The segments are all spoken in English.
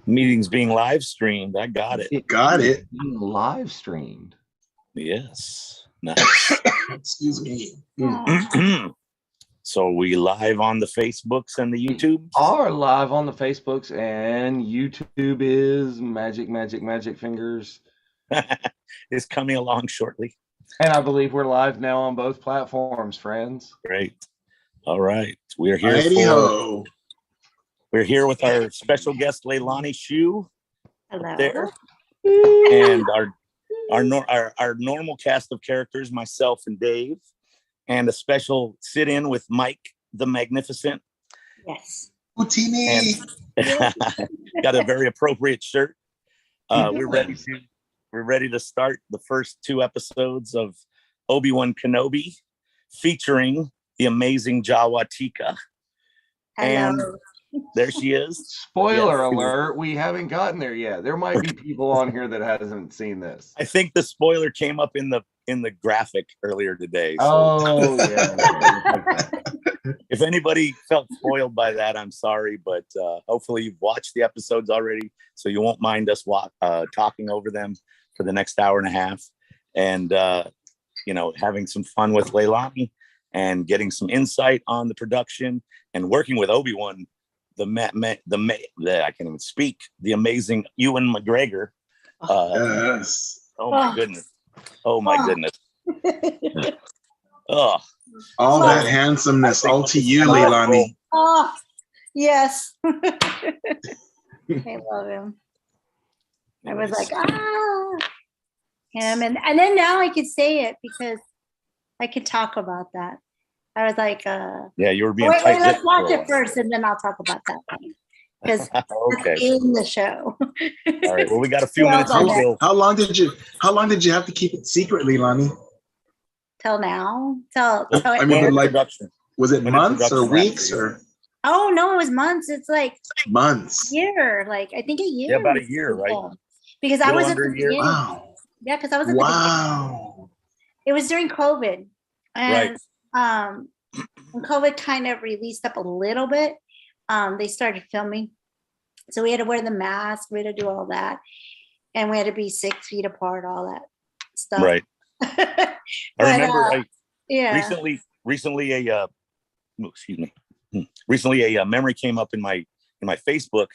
Meetings being live streamed. I got it. Got it. Being live streamed. Yes. Nice. Excuse me. So we live on the Facebooks and the YouTubes? Are live on the Facebooks, and YouTube is magic fingers. Is coming along shortly. And I believe we're live now on both platforms, friends. Great. All right. We're here We're here with our special guest, Leilani Shiu. Hello. There. And our normal cast of characters, myself and Dave, and a special sit-in with Mike the Magnificent. Yes. Utini. Got a very appropriate shirt. We're ready to start the first 2 episodes of Obi-Wan Kenobi, featuring the amazing Jawa Tika. And there she is. Spoiler alert, we haven't gotten there yet. There might be people on here that hasn't seen this. I think the spoiler came up in the graphic earlier today. So. Oh, yeah. If anybody felt spoiled by that, I'm sorry, but hopefully you've watched the episodes already, so you won't mind us talking over them for the next hour and a half, and having some fun with Leilani and getting some insight on the production and working with Obi-Wan, I can't even speak, the amazing Ewan McGregor. Yes. Oh my goodness. Oh my goodness. Oh. All that handsomeness, all to you, Leilani. Oh, yes. I love him. I was like, him. And then now I could say it because I could talk about that. I was like, yeah, you were being wait, let's watch it first and then I'll talk about that one. Because okay. In the show. All right. Well, we got a few minutes until. How long did you have to keep it secret, Leilani? Till now. I mean, like, was it months or weeks or? Oh no, it was months. It's like months. Year, like I think a year. Yeah, about a year, right? Because I was at the beginning. Wow. Yeah, because I was at the beginning. It was during COVID, and when COVID kind of released up a little bit, they started filming, so we had to wear the mask, we had to do all that, and we had to be 6 feet apart, all that stuff. Right. I remember recently a memory came up in my Facebook,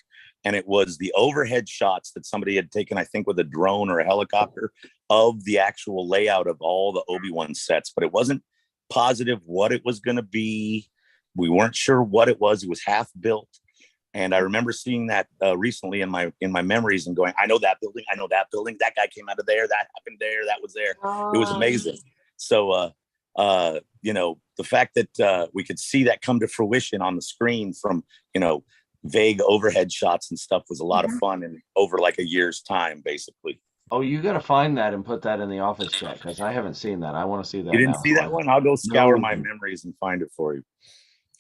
and it was the overhead shots that somebody had taken, I think with a drone or a helicopter, of the actual layout of all the Obi-Wan sets, but it wasn't positive what it was going to be. We weren't sure what it was. It was half built. And I remember seeing that recently in my memories and going, I know that building. That guy came out of there. That happened there. That was there. It was amazing. So, the fact that we could see that come to fruition on the screen from, vague overhead shots and stuff was a lot of fun, and over like a year's time, basically. Oh, you got to find that and put that in the office chat, because I haven't seen that. I want to see that. You didn't see that one? I'll go scour my memories and find it for you.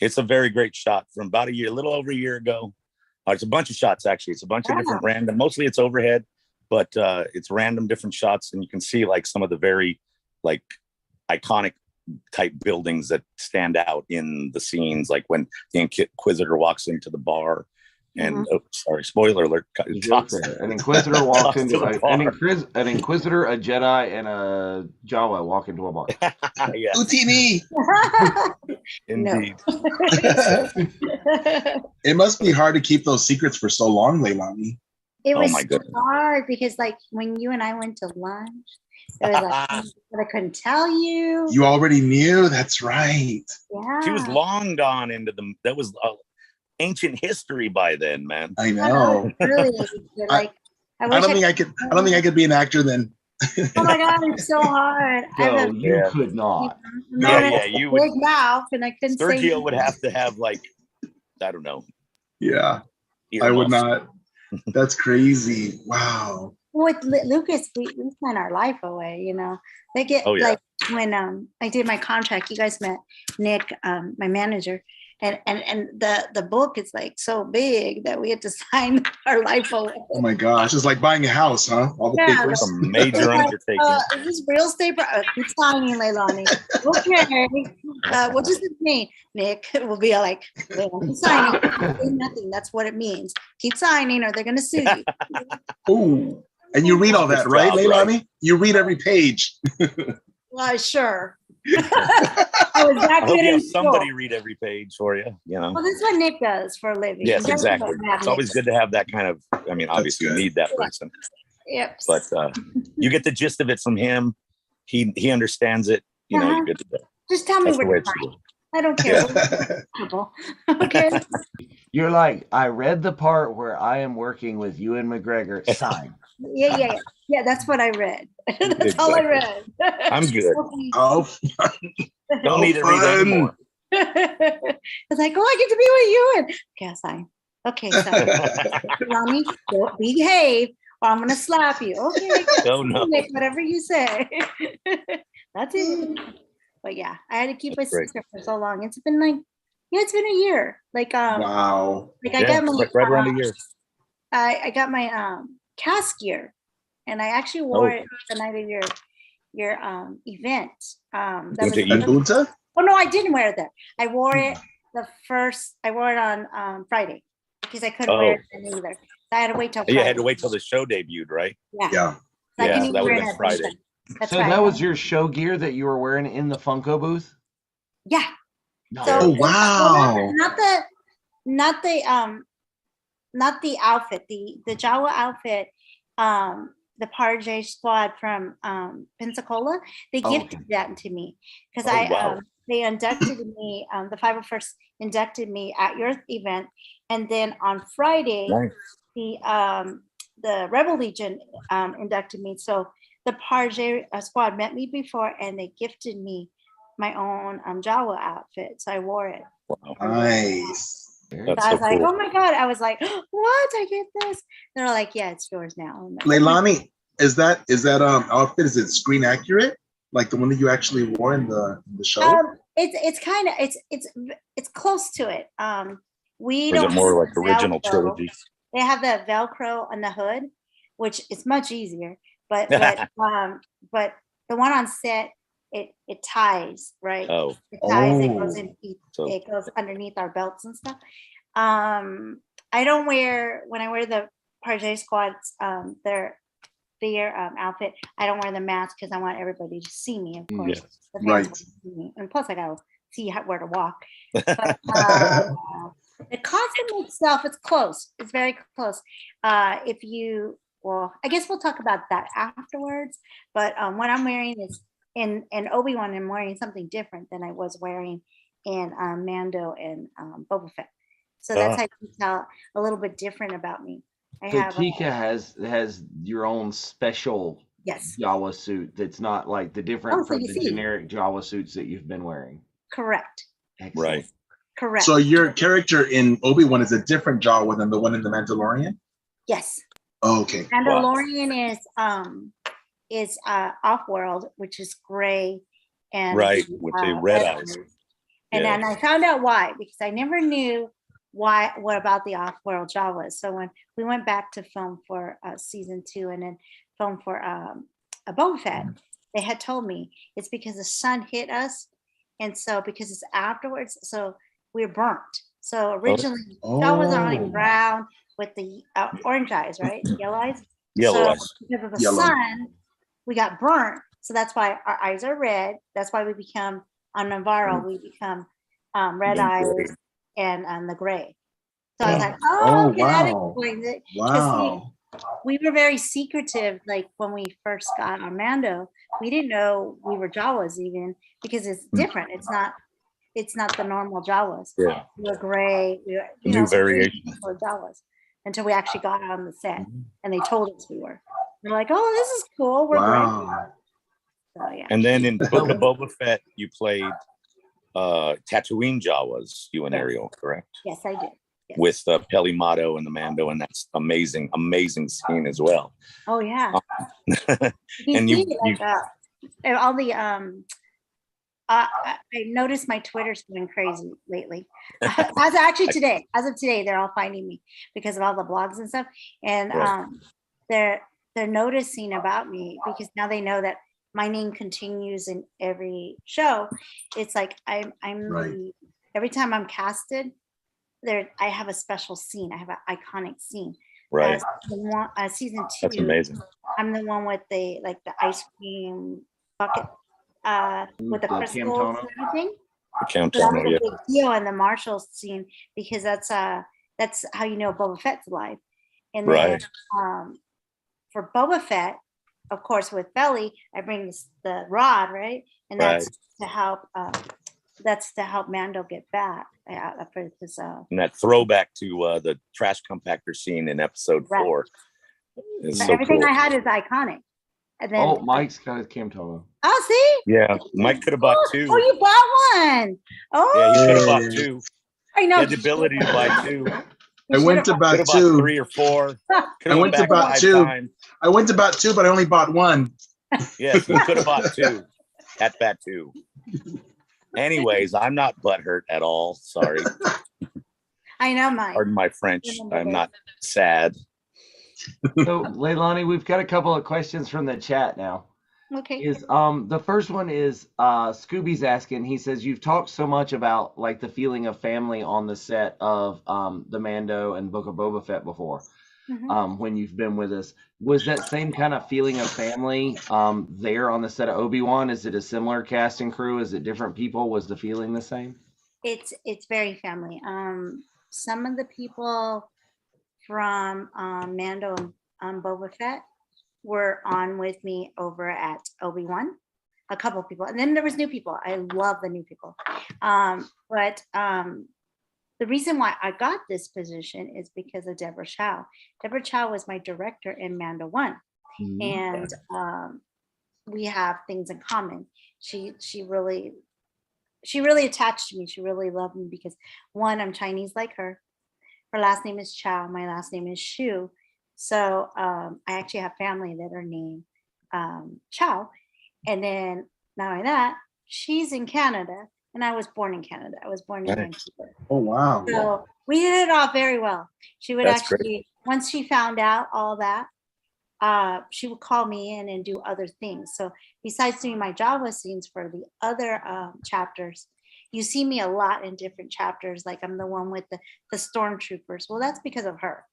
It's a very great shot from about a little over a year ago. It's a bunch of shots, actually. It's a bunch of different random, mostly it's overhead, but it's random different shots. And you can see like some of the very like iconic type buildings that stand out in the scenes, like when the Inquisitor walks into the bar. And spoiler alert! An Inquisitor walks into an Inquisitor, a Jedi, and a Jawa walk into a bar. Yeah. Utini. Indeed. It must be hard to keep those secrets for so long, Leilani. It was hard because, like, when you and I went to lunch, it was like I couldn't tell you. You already knew. That's right. Yeah. She was long gone into them. That was ancient history by then, man. I know. Really, like I don't think I could be an actor then. Oh my god, it's so hard. No, you could not. You would. Big mouth, and I couldn't. Sergio would have to have like, I don't know. Yeah, I would not. That's crazy. Wow. With Lucas, we spent our life away. They get like when I did my contract. You guys met Nick, my manager. and the book is like so big that we had to sign our life away. Oh my gosh, it's like buying a house, huh? All the papers. A major undertaking. Is this real estate? Keep signing, Leilani. Okay. What does this mean? Nick will be like, keep signing. Nothing. That's what it means. Keep signing, or they're going to sue you. Ooh, and you read all that, right, Leilani? Right? You read every page. Well, sure. I hope you have somebody read every page for you. You know. Well, that's what Nick does for a living. Yes, exactly. It's always good to have that kind of. I mean, obviously, you need that person. Yep. But you get the gist of it from him. He understands it. You know, you're good to go. Just tell me where to find. I don't care. Okay. You're like, I read the part where I am working with Ewan McGregor. Sign. Yeah. That's what I read. That's all I read. I'm good. Oh, don't need to read anymore. It's like, I get to be with Ewan. Okay, I'll sign. Okay, so Mommy, don't behave, or I'm gonna slap you. Okay. Oh no. Whatever you say. That's it. But yeah, I had to keep a secret for so long. It's been it's been a year. Like wow. Like I got my right around a year. I got my cast gear, and I actually wore it the night of your event. That Oh no, I didn't wear that. I wore it I wore it on Friday because I couldn't wear it either. So I had to wait till Friday. You had to wait till the show debuted, right? Yeah. So so that would have been Friday. That's so right. That was your show gear that you were wearing in the Funko booth? Yeah. No. So, oh wow. Not the outfit, the Jawa outfit, the Parjay squad from Pensacola, they gifted that to me because they inducted me, the 501st inducted me at your event, and then on Friday, the Rebel Legion inducted me. So the Parjay squad met me before, and they gifted me my own Jawa outfit. So I wore it. Wow. Nice. So I was like, oh my God. I was like, what? I get this. They're like, yeah, it's yours now. Leilani, is that outfit, is it screen accurate? Like the one that you actually wore in the show? It's kind of it's close to it. We Is don't it more like have original Velcro. trilogy? They have the Velcro on the hood, which is much easier. But the one on set, it ties, right? Oh. It ties, it goes underneath our belts and stuff. I don't wear, when I wear the Parjay squads, their outfit, I don't wear the mask because I want everybody to see me, of course. Yeah. Right. See me. And plus I gotta see where to walk. But the costume itself, it's close. It's very close. Well, I guess we'll talk about that afterwards. But what I'm wearing is in Obi-Wan, I'm wearing something different than I was wearing in Mando and Boba Fett. So that's how you can tell a little bit different about me. Tika has your own special Jawa suit that's not like the different from the generic Jawa suits that you've been wearing. Correct. Excellent. Right. Correct. So your character in Obi-Wan is a different Jawa than the one in The Mandalorian? Yes. Oh, okay. Mandalorian is off-world, which is gray and with the red eyes. And then I found out why, because I never knew what about the off-world Jawas. So when we went back to film for season 2 and then film for a Boba Fett, they had told me it's because the sun hit us, and so because it's afterwards, so we're burnt. So originally Jawas are only brown with the orange eyes, right? Yellow eyes. Because of the sun, we got burnt. So that's why our eyes are red. That's why we become on Navarro. We become red eyes and the gray. So I was like, that explains it. Wow. We were very secretive, like when we first got on Mando, we didn't know we were Jawas even because it's different. It's not the normal Jawas. Yeah. We were gray. We were, new variation. For Jawas until we actually got on the set and they told us we were. We're like, oh, this is cool. We're gray. So yeah. And then in Book of Boba Fett, you played Tatooine Jawas, you and Ariel, correct? Yes, I did. Yes. With Peli Motto and the Mando, and that's amazing scene as well. Oh yeah. And you all the I noticed my Twitter's going crazy lately. As of today, they're all finding me because of all the blogs and stuff. And they're noticing about me because now they know that my name continues in every show. It's like I'm every time I'm casted, I have a special scene. I have an iconic scene. Right. Season 2. That's amazing. I'm the one with the ice cream bucket with the crystals and everything. The Camtona, yeah. Big deal in the Marshall scene because that's how you know Boba Fett's alive. And then for Boba Fett, of course, with Belly, I bring the rod, right? And that's to help. That's to help Mando get back for his. And that throwback to the trash compactor scene in Episode 4. So everything I had is iconic. And then, Mike's got his Camtona. Oh, see? Yeah, Mike could have bought 2. Oh, you bought one. Oh, yeah, he could have bought 2. I know. He had the ability to buy 2. I went to about 2. 3 or 4. I went to about 2. I went to about 2, but I only bought 1. Yes, he could have bought 2 at that 2. Anyways, I'm not butthurt at all. Sorry. I know, Mike. Pardon my French. I'm not sad. So, Leilani, we've got a couple of questions from the chat now. Okay. The first one is Scooby's asking. He says, you've talked so much about like the feeling of family on the set of the Mando and Book of Boba Fett before. When you've been with us, was that same kind of feeling of family there on the set of Obi-Wan? Is it a similar cast and crew? Is it different people? Was the feeling the same? It's very family. Some of the people from Mando and Boba Fett were on with me over at Obi-Wan. A couple of people, and then there was new people. I love the new people, but the reason why I got this position is because of Deborah Chow. Deborah Chow was my director in Mando 1. And we have things in common. She really attached to me. She really loved me because, one, I'm Chinese like her. Her last name is Chow. My last name is Shiu. So I actually have family that are named Chow. And then not only that, she's in Canada. And I was born in Canada. I was born in Vancouver. Oh, wow. So we hit it off very well. She would once she found out all that, she would call me in and do other things. So besides doing my Jawas scenes for the other chapters, you see me a lot in different chapters. Like I'm the one with the stormtroopers. Well, that's because of her.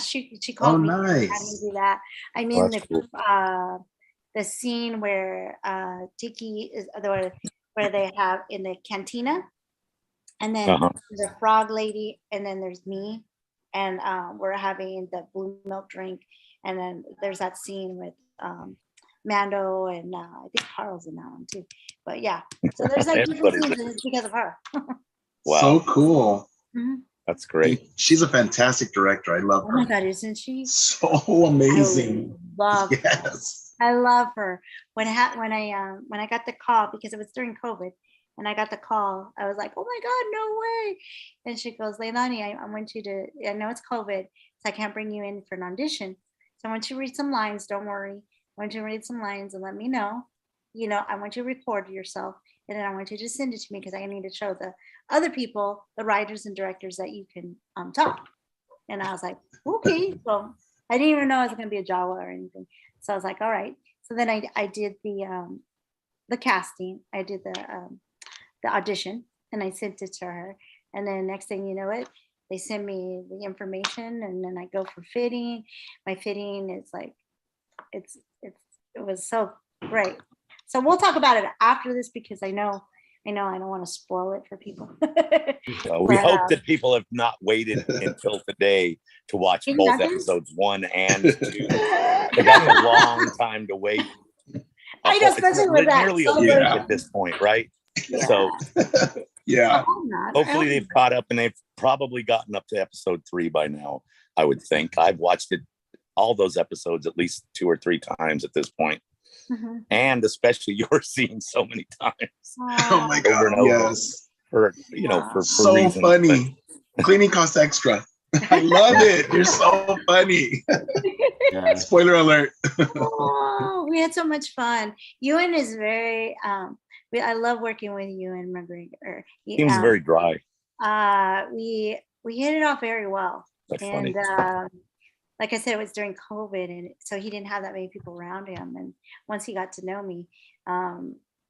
She called me. Nice. Had me do that. I mean, the scene where Tiki is where they have in the cantina, and then there's a frog lady, and then there's me, and we're having the blue milk drink, and then there's that scene with Mando and I think Carl's in that one too. But yeah, so there's like different scenes, and it's because of her. Wow, so cool. That's great. She's a fantastic director. I love her. Oh my God, isn't she? So amazing. I love her. When I got the call, because it was during COVID, and I got the call, I was like, oh my God, no way. And she goes, Leilani, I want you to, I know it's COVID, so I can't bring you in for an audition. So I want you to read some lines, don't worry. I want you to read some lines and let me know. You know, I want you to record yourself, and then I want you to send it to me because I need to show the other people, the writers and directors, that you can talk. And I was like, okay. So I didn't even know I was going to be a Jawa or anything. So I was like, all right. So then I did the casting. I did the audition, and I sent it to her. And then next thing you know it, they send me the information, and then I go for fitting. My fitting is like, it was so great. So we'll talk about it after this because I know I don't want to spoil it for people. We hope that people have not waited until today to watch both episodes 1 and 2. That's a long time to wait. I know, especially with that. Nearly a week at this point, right? Yeah. So yeah. Hopefully they've caught up, and they've probably gotten up to episode 3 by now, I would think. I've watched it, all those episodes, at least 2 or 3 times at this point. And especially your scene so many times. Oh my God! Over and over. Yes, for so reasons, funny. But... Cleaning costs extra. I love it. You're so funny. Spoiler alert. Oh, we had so much fun. Ewan is very I love working with you and McGregor. Seems very dry. We hit it off very well. That's and funny. like I said, it was during COVID, and so he didn't have that many people around him. And once he got to know me,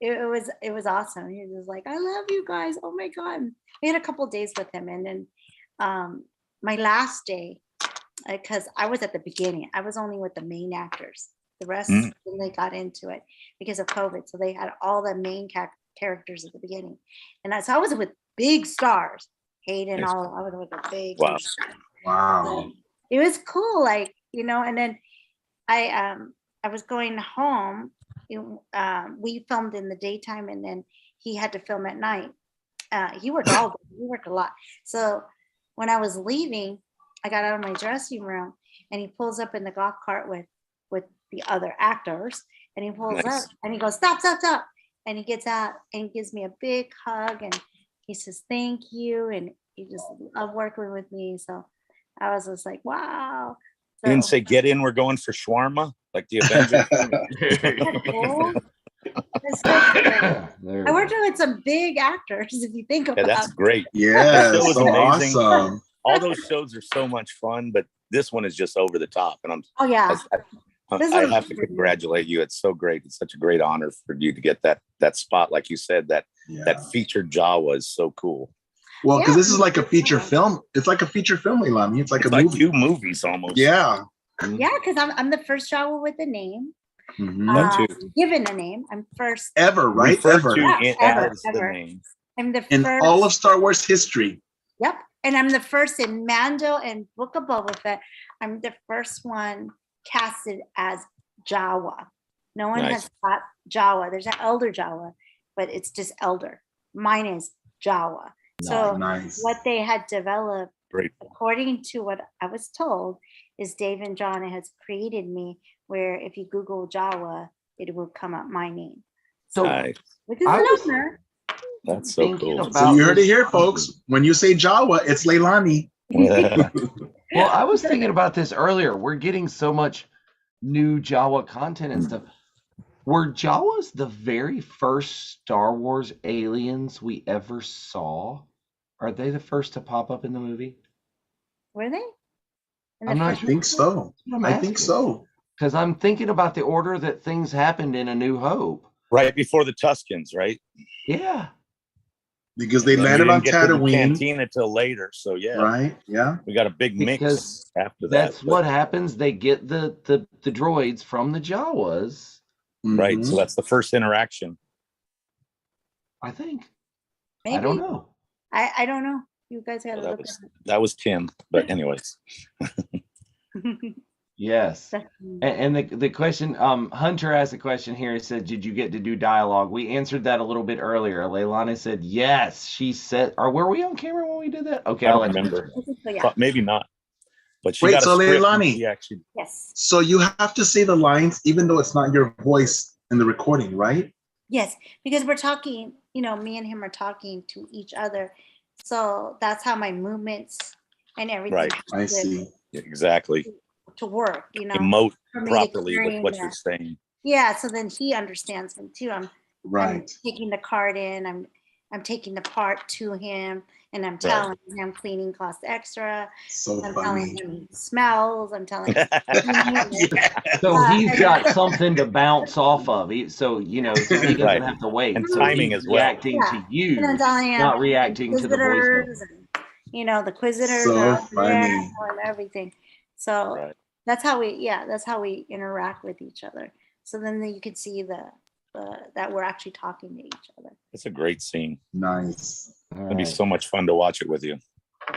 it was awesome. He was like, "I love you guys. Oh my god!" And we had a couple days with him, and then my last day, because I was at the beginning, I was only with the main actors. The rest, when they got into it because of COVID, so they had all the main characters at the beginning, and so I was with big stars. Hayden, I was with the big. Wow. It was cool, like, and then I was going home. We filmed in the daytime, and then he had to film at night. He worked all day. He worked a lot. So when I was leaving, I got out of my dressing room, and he pulls up in the golf cart with the other actors, and he pulls up and he goes, "Stop, stop, stop." And he gets out and he gives me a big hug, and he says, "Thank you." And he just loved working with me. So I was just like, wow. So, you didn't say, "Get in, we're going for shawarma," like the Avengers. I worked with some big actors, if you think about it. That's great. Yeah, that was so amazing. Awesome. All those shows are so much fun, but this one is just over the top. And I have to congratulate you. It's so great. It's such a great honor for you to get that spot. Like you said, that featured Jawa is so cool. Well, because this is like a feature film. It's like a feature film, Leilani. It's like like 2 movies almost. Yeah. Yeah, because I'm the first Jawa with a name. Given a name. I'm first. Ever, right? Ever. Ever. The name. I'm the in first. all of Star Wars history. Yep. And I'm the first in Mando and Book of Boba Fett. I'm the first one casted as Jawa. No one has got Jawa. There's an elder Jawa, but it's just elder. Mine is Jawa. So what they had developed, according to what I was told, is Dave and John has created me where if you Google Jawa, it will come up my name. So which is an honor. That's so cool. So you heard it here, folks. When you say Jawa, it's Leilani. Well, I was thinking about this earlier. We're getting so much new Jawa content and stuff. Were Jawas the very first Star Wars aliens we ever saw? Are they the first to pop up in the movie? Were they? I think so. I think so. Because I'm thinking about the order that things happened in A New Hope. Right before the Tuscans, right? Yeah. Because they landed on Tatooine. Cantina till later, so yeah. Right. Yeah. We got a big mix after that. That's what happens. They get the droids from the Jawas. Right. So that's the first interaction. I think. Maybe. I don't know. I don't know. You guys got to look at it. That was Tim. But anyways. Yes. And the question, Hunter asked a question here. He said, "Did you get to do dialogue?" We answered that a little bit earlier. Leilani said, yes. She said, were we on camera when we did that? Okay. I don't remember. Maybe not. But she wait, so Leilani. Yes. So you have to say the lines, even though it's not your voice in the recording, right? Yes, because we're talking, me and him are talking to each other. So that's how my movements and everything. Right. I see. Exactly. To work, emote properly with what you're saying. Yeah, so then he understands me too. I'm taking the card in. I'm taking the part to him, and I'm telling him cleaning costs extra. So I'm funny. telling him he smells. I'm telling him. So he's got something to bounce off of. So he doesn't have to wait. And so timing as well. Reacting to you, not reacting to the voice. The Inquisitors so funny. And everything. So that's how we interact with each other. So then you could see that we're actually talking to each other. It's a great scene. Nice. It'd be so much fun to watch it with you.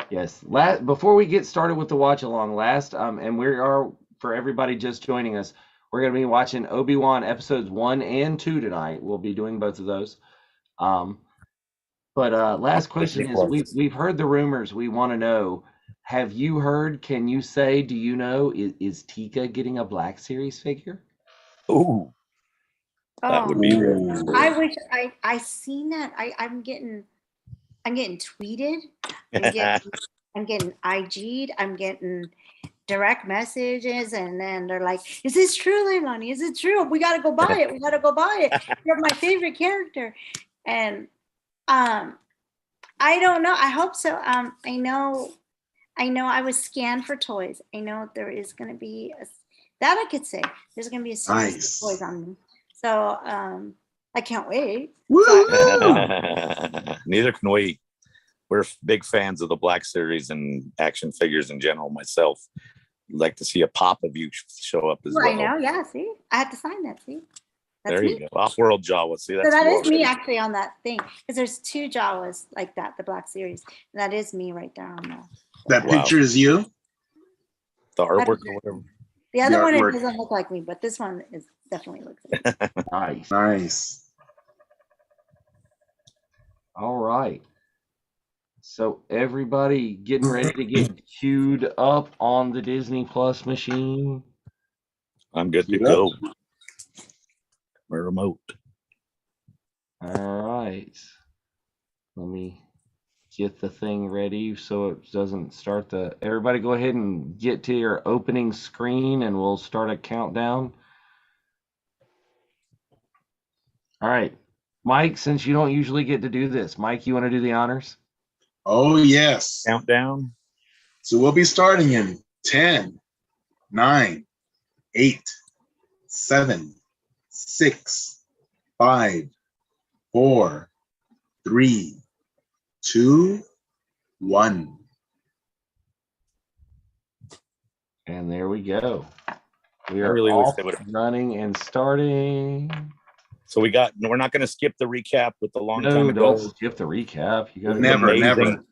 Yes. Before we get started with the watch along, and we are, for everybody just joining us, we're going to be watching Obi-Wan episodes 1 and 2 tonight. We'll be doing both of those. But last question is, we've heard the rumors. We want to know, have you heard, can you say, do you know, is Tika getting a Black Series figure? Ooh. That would be good. I wish I seen that. I'm getting tweeted. I'm getting IG'd. I'm getting direct messages, and then they're like, "Is this true, Leilani? Is it true? We gotta go buy it. We gotta go buy it. You're my favorite character." And I don't know. I hope so. I know I was scanned for toys. I know there is going to be that I could say. There's going to be a series of toys on me. So I can't wait. Neither can we. We're big fans of the Black Series and action figures in general. Myself, like to see a pop of you show up as well. I know. Yeah. See, I have to sign that. See. That's there you go. Off-world Jawas. See, that's so that is me actually on that thing, because there's 2 Jawas like that, the Black Series. And that is me right there on that. That picture is you? The artwork or whatever. The other one, it doesn't look like me, but this one is definitely looks like me. Nice. Nice. All right. So everybody getting ready to get queued up on the Disney Plus machine. I'm good to go. My remote. All right. Let me get the thing ready so it doesn't start the... Everybody go ahead and get to your opening screen and we'll start a countdown. All right. Mike, since you don't usually get to do this, Mike, you want to do the honors? Oh, yes. Countdown. So we'll be starting in 10, 9, 8, 7, 6, 5, 4, 3, 2, 1. And there we go. We are really off, running and starting. So we're not going to skip the recap with the long time ago. Don't skip the recap. You got never.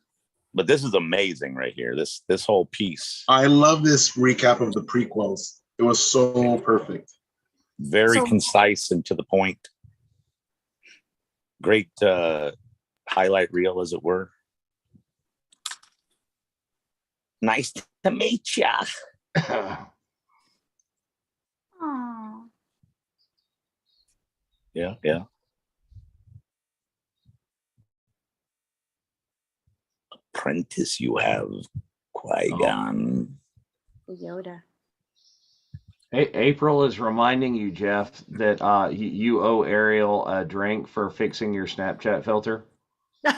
But this is amazing right here. This whole piece. I love this recap of the prequels. It was so perfect. Very concise and to the point. Great highlight reel, as it were. Nice to meet ya. Aww. Yeah. Apprentice you have, Qui-Gon. Yoda. Hey, April is reminding you, Jeff, that you owe Ariel a drink for fixing your Snapchat filter. You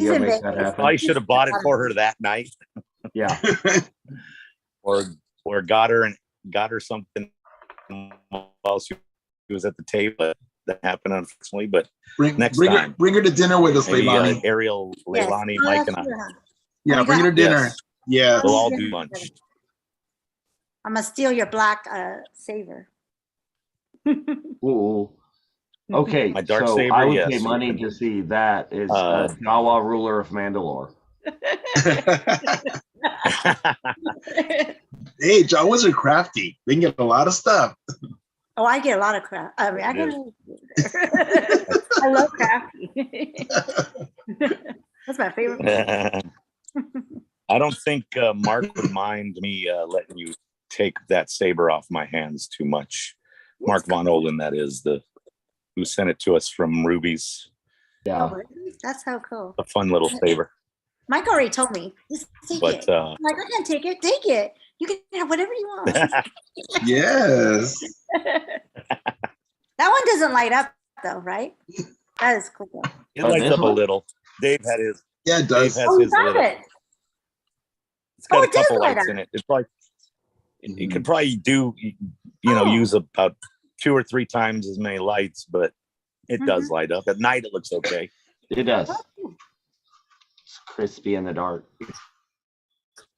gotta make that happen. I should have bought it for her that night. Yeah. or got her something while she was at the table. That happened, unfortunately, but next time. Bring her to dinner with us, Leilani. Ariel, Leilani, Mike, and I. Yeah, bring her to dinner. Yes. Yeah. We'll all do lunch. I'm going to steal your black saber. Ooh. Okay, my dark so saber, I would pay money to see that is Jawa ruler of Mandalore. Hey, Jawas are crafty. They can get a lot of stuff. Oh, I get a lot of crap. I mean, I love crafty. That's my favorite. I don't think Mark would mind me letting you take that saber off my hands too much. Mark Von Olen, that is, who sent it to us from Ruby's. Yeah. Oh, that's so cool. A fun little saber. Mike already told me. Just take it. I'm like, I can't take it. Take it. You can have whatever you want. Yes. That one doesn't light up though, right? That is cool. It lights up a little. Dave had his. Yeah, it does. Dave has his little. It's got a couple lights in it. It's like you could probably use about 2 or 3 times as many lights, but it does light up. At night, it looks okay. It does. It's crispy in the dark.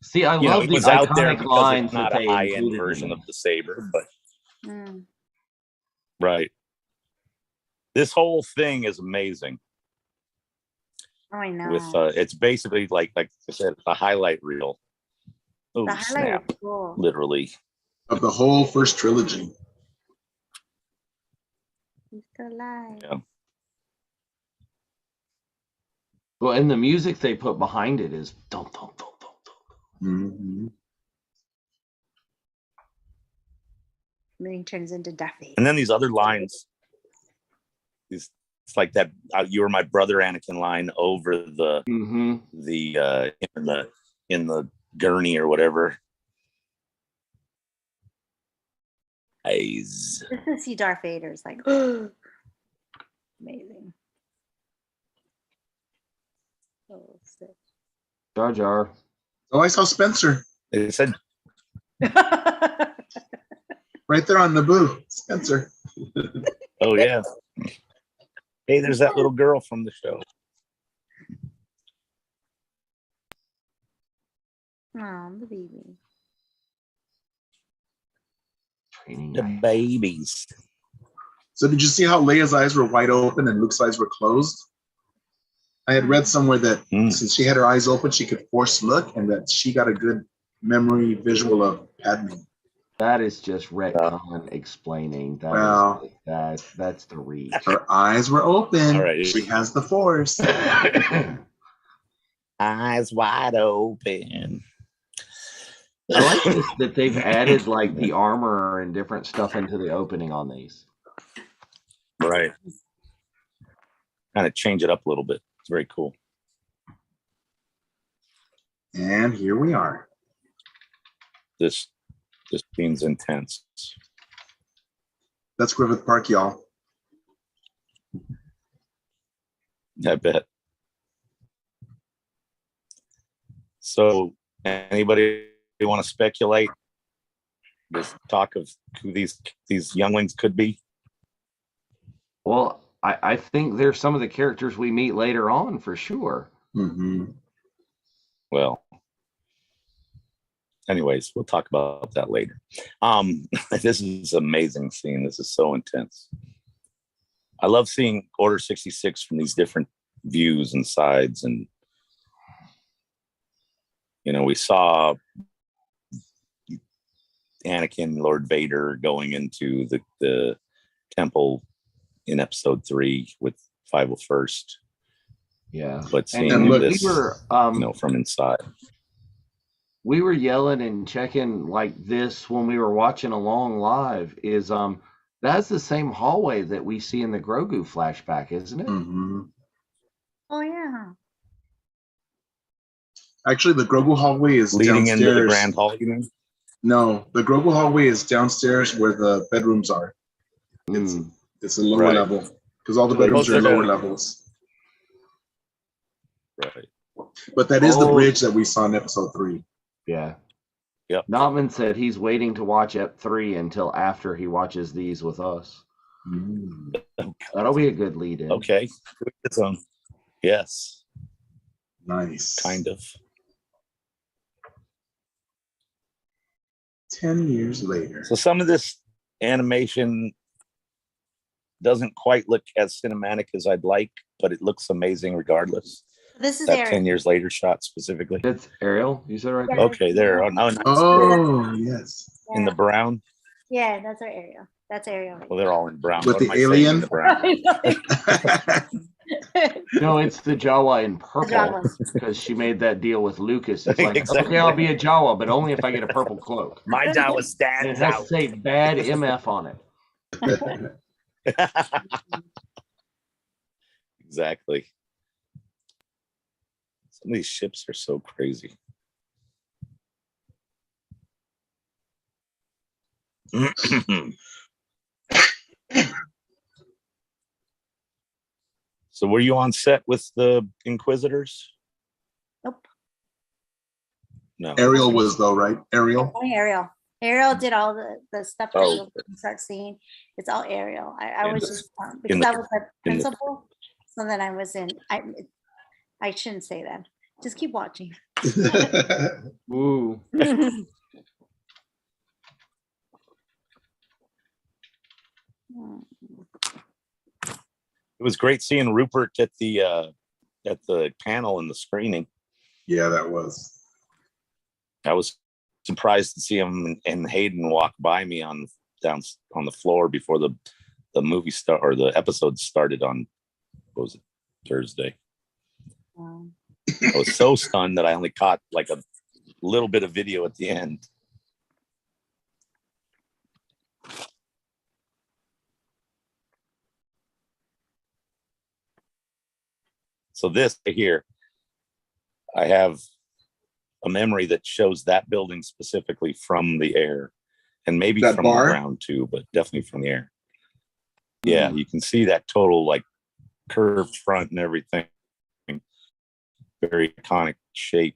See, I love these out there iconic lines. It's not a high-end version of the saber, but right. This whole thing is amazing. Oh, I know. With it's basically like I said, a highlight reel. Oh, snap! Cool. Literally of the whole first trilogy. He's still alive. Yeah. Well, and the music they put behind it is dum dum dum dum dum. Mm-hmm. And then he turns into Duffy. And then these other lines, these like that. You were my brother, Anakin line over the in the gurney or whatever. Eyes. Just to see Darth Vader is like amazing. Oh, sick. Jar Jar. Oh, I saw Spencer They said right there on Naboo. Spencer. oh yeah. Hey, there's that little girl from the show. Oh, the baby. The babies. So did you see how Leia's eyes were wide open and Luke's eyes were closed? I had read somewhere that since she had her eyes open, she could force look, and that she got a good memory visual of Padme. That is just retcon explaining. That's the reach. Her eyes were open. All right. She has the Force. Eyes wide open. I like this, that they've added like the armor and different stuff into the opening on these. Right. Kind of change it up a little bit. It's very cool. And here we are. This scene's intense. That's Griffith Park, y'all. I bet. So, anybody want to speculate? This talk of who these younglings could be? Well, I think they're some of the characters we meet later on for sure. Mm-hmm. Well, anyways, we'll talk about that later. This is an amazing scene. This is so intense. I love seeing Order 66 from these different views and sides. And, you know, we saw Anakin, Lord Vader, going into the temple in episode 3 with 501st. Yeah. But seeing this, we were, from inside. We were yelling and checking like this when we were watching along live. Is that's the same hallway that we see in the Grogu flashback, isn't it? Mm-hmm. Oh yeah. Actually, the Grogu hallway is leading downstairs. into the Grand Hall, you mean? No, the Grogu hallway is downstairs where the bedrooms are. It's a lower level because all the bedrooms are lower levels. Right. But that is the bridge that we saw in episode 3. Yeah. Yep. Notman said he's waiting to watch Ep 3 until after he watches these with us. That'll be a good lead in. Okay. Yes. Nice. Kind of. 10 years later. So some of this animation doesn't quite look as cinematic as I'd like, but it looks amazing regardless. This is that Ariel. 10 years later shot specifically. That's Ariel, you said right there? Okay, there. Oh, no, nice. Oh, yes. In the brown? Yeah, that's our Ariel. That's Ariel. Well, they're all in brown. With the alien? The brown? No, it's the Jawa in purple because she made that deal with Lucas. It's like, Exactly. okay, I'll be a Jawa, but only if I get a purple cloak. My Jawa And stands it has out. to say bad MF on it. Exactly. Some of these ships are so crazy. So were you on set with the Inquisitors? Nope. No. Ariel was though, right? Ariel? Only Ariel. Ariel did all the stuff that Oh. you'll start seeing. It's all Ariel. I In was the- just because the- I was a in the- principal, so then I was in. I shouldn't say that. Just keep watching. Ooh. It was great seeing Rupert at the panel in the screening. Yeah, that was. I was surprised to see him and Hayden walk by me down on the floor before the movie or the episode started on, what was it, Thursday. Wow. I was so stunned that I only caught like a little bit of video at the end. So this here, I have a memory that shows that building specifically from the air, and maybe That from bar? the ground too, but definitely from the air. Yeah, you can see that total like curved front and everything. Very iconic shape.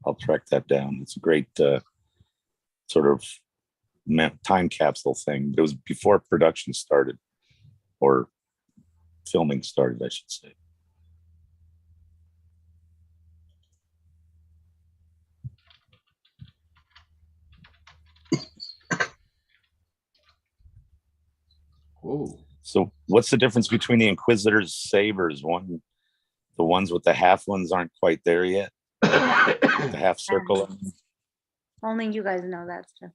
I'll track that down. It's a great sort of time capsule thing. It was before production started, or filming started, I should say. Whoa. So what's the difference between the Inquisitors' sabers? One, the ones with the half ones aren't quite there yet. The half circle. Only you guys know that stuff.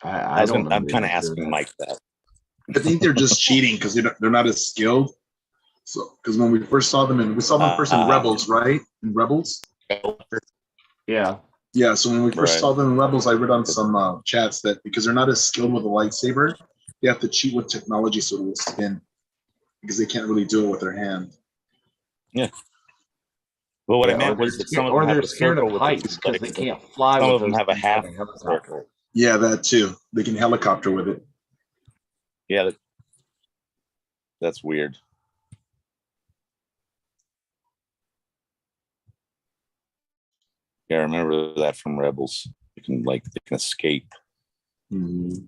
I'm kind of asking Mike that. I think they're just cheating because they're not as skilled. So, because when we first saw them, we saw them first in Rebels, right? In Rebels. Yeah. Yeah. So when we first saw them in Rebels, I read on some chats that because they're not as skilled with a lightsaber, they have to cheat with technology so it will spin because they can't really do it with their hand. Yeah. Well, what I meant was that some of them have a circle with heights because they can't fly. Some with of them have a half helicopter. Yeah, that too. They can helicopter with it. Yeah, that's weird. Yeah, I remember that from Rebels. They can escape. Mm-hmm.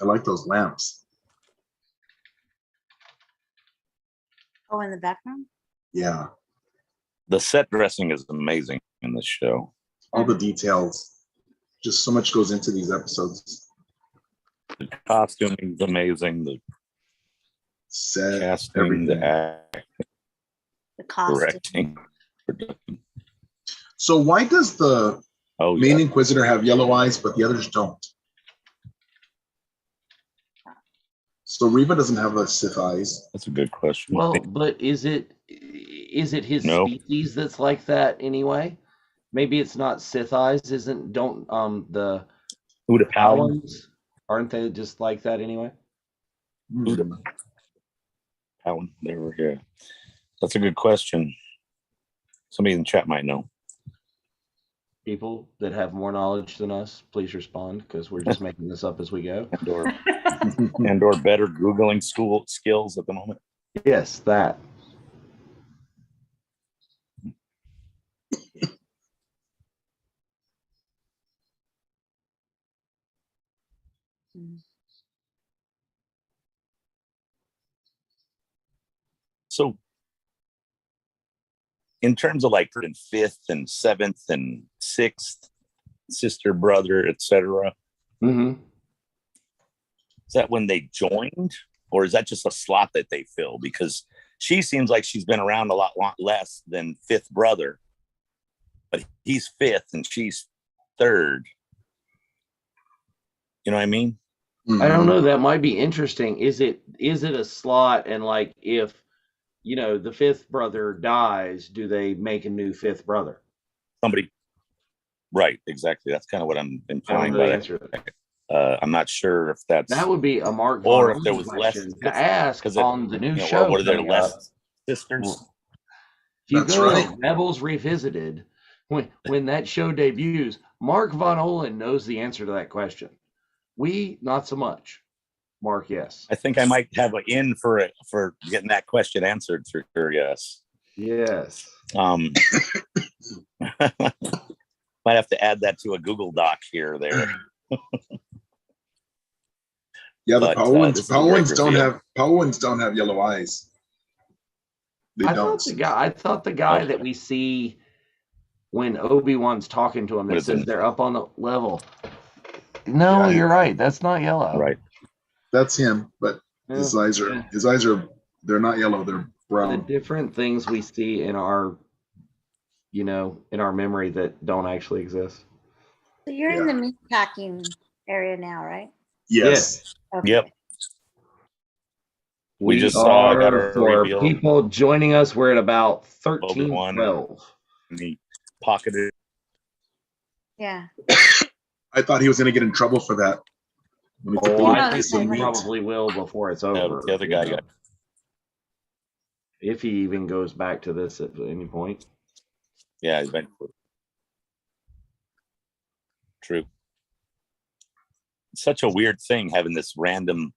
I like those lamps. Oh, in the background? Yeah. The set dressing is amazing in this show. All the details. Just so much goes into these episodes. The costuming is amazing. The set, casting, everything. the acting, the costume. Production. So why does the main Inquisitor have yellow eyes, but the others don't? So Reva doesn't have a Sith eyes. That's a good question. Well, but is it his species that's like that anyway? Maybe it's not Sith eyes. The Udapauans, aren't they just like that anyway? Udapauan, they were here. That's a good question. Somebody in the chat might know. People that have more knowledge than us, please respond because we're just making this up as we go. And or better Googling skills at the moment. Yes, that. So in terms of like in fifth and seventh and sixth, sister, brother, etc. Mm-hmm. Is that when they joined, or is that just a slot that they fill? Because she seems like she's been around a lot less than fifth brother, but he's fifth and she's third. You know what I mean? I don't know. That might be interesting. Is it a slot? And like, if the fifth brother dies, do they make a new fifth brother? Somebody, right? Exactly. That's kind of what I'm implying by that. I'm not sure if that would be a Mark or if there was less to ask on the new show. Or were there less sisters? If you go to Rebels Revisited, when that show debuts, Mark Von Olen knows the answer to that question. We not so much. Mark, yes. I think I might have an in for getting that question answered through her. Yes. Yes. Might have to add that to a Google Doc here or there. Yeah, the Powans don't have yellow eyes. I thought the guy that we see when Obi-Wan's talking to him that says they're up on the level. No, you're right. That's not yellow. Right. That's him, but his eyes are they're not yellow, they're brown. The different things we see in our in our memory that don't actually exist. So you're in the meat packing area now, right? Yes. Okay. Yep. We just got our for reveal. People joining us. We're at about 13:12. pocketed. Yeah. I thought he was going to get in trouble for that. Oh, I think he probably will before it's over. The other guy got. If he even goes back to this at any point. Yeah, eventually. True. It's such a weird thing having this random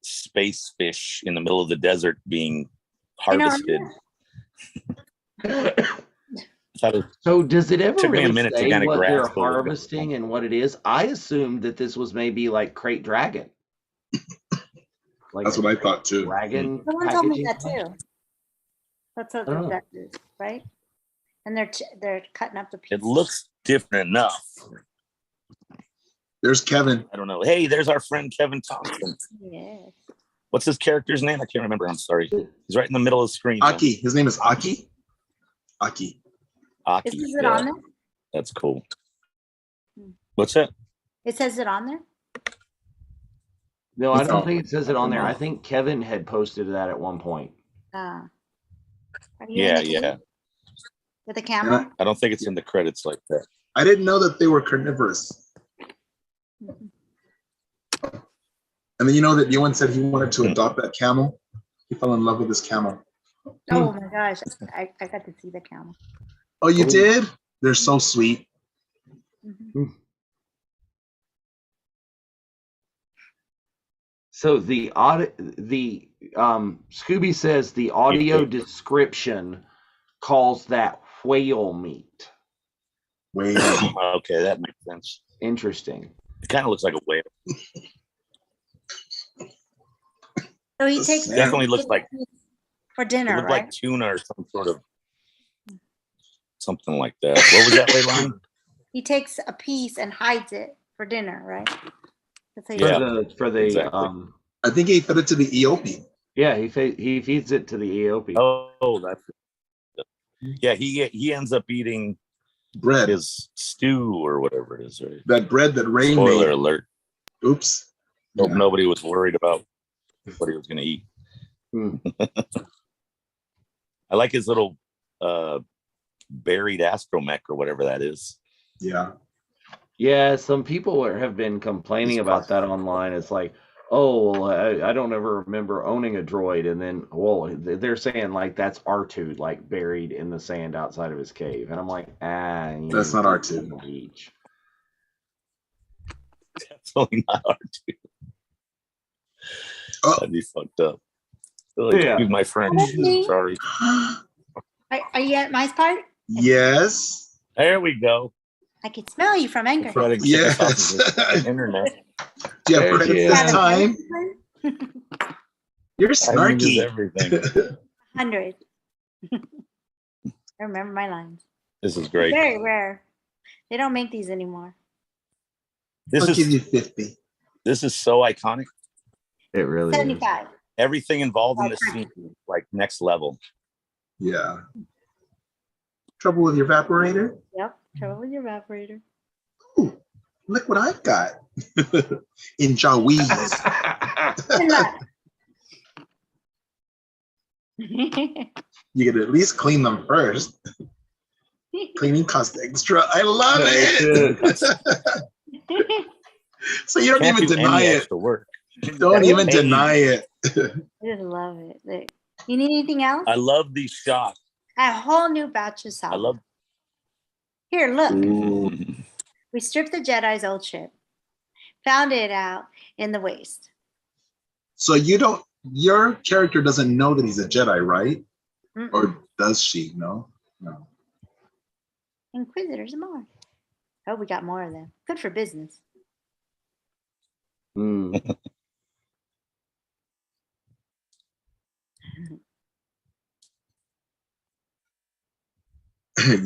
space fish in the middle of the desert being harvested. So does it ever really say what they're grasp harvesting and what it is? I assumed that this was maybe like crate dragon. Like that's what I thought too. Dragon. Someone told me that too. That's what that is, right? And they're cutting up the pieces. It looks different enough. There's Kevin. I don't know. Hey, there's our friend Kevin Thompson. Yes. What's his character's name? I can't remember. I'm sorry. He's right in the middle of the screen. Aki. His name is Aki. Aki. Aki. Is it on there? That's cool. What's that? It says it on there? No, I don't think it says it on there. I think Kevin had posted that at one point. Yeah. With a camera? I don't think it's in the credits like that. I didn't know that they were carnivorous. And then you know that Ewan said he wanted to adopt that camel. He fell in love with this camel. Oh my gosh, I got to see the camel. Oh, you did? They're so sweet. So the Scooby says the audio description calls that whale meat. Whale. Okay, that makes sense. Interesting. It kind of looks like a whale. So he takes definitely looks like for dinner, right? Like tuna or some sort of something like that. What was that, Leilani? He takes a piece and hides it for dinner, right? For the exactly. I think he fed it to the Eope. Yeah, he feeds it to the Eope. Oh, that's it. Yeah, he ends up eating bread, his stew or whatever it is, right? That bread that Rain made. Spoiler Alert. Oops. Hope nobody was worried about what he was going to eat. I like his little buried astromech or whatever that is. Yeah, some people have been complaining about that online. It's like, oh, I don't ever remember owning a droid, and then they're saying like that's R2 like buried in the sand outside of his cave, and I'm like, that's not R2. Beach. Definitely not R2. That'd be fucked up. Excuse my French. Sorry. Are you at my part? Yes. There we go. I can smell you from Anchor. Yes. Internet. Do you have credits this time? You're snarky. Everything. 100. I remember my lines. This is great. Very rare. They don't make these anymore. I'll give you 50. This is so iconic. It really 75. is. Everything involved in this scene, like next level. Yeah. Trouble with your evaporator? Yep. Trouble with your evaporator. Ooh, look what I've got. In Jawas. You could at least clean them first. Cleaning costs extra. I love it. So you don't even deny it. Don't even deny it. I just love it. Look. You need anything else? I love these shots. A whole new batch of salad. I love. Here, look. We stripped the Jedi's old ship. Found it out in the waste. So your character doesn't know that he's a Jedi, right? Or does she? No. Inquisitors and more. Oh, we got more of them. Good for business.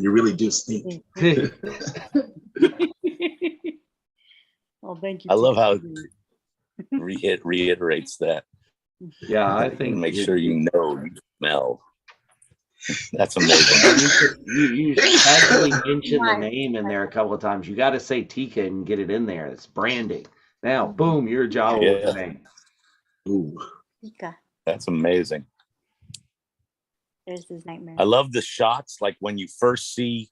You really do stink. Well, thank you. I love how it reiterates that. Yeah, I think make sure you smell. That's amazing. You actually mentioned the name in there a couple of times. You got to say Tika and get it in there. It's branding. Now, boom, you're a Jawa with the name. Ooh. Tika. That's amazing. There's his nightmare. I love the shots, like when you first see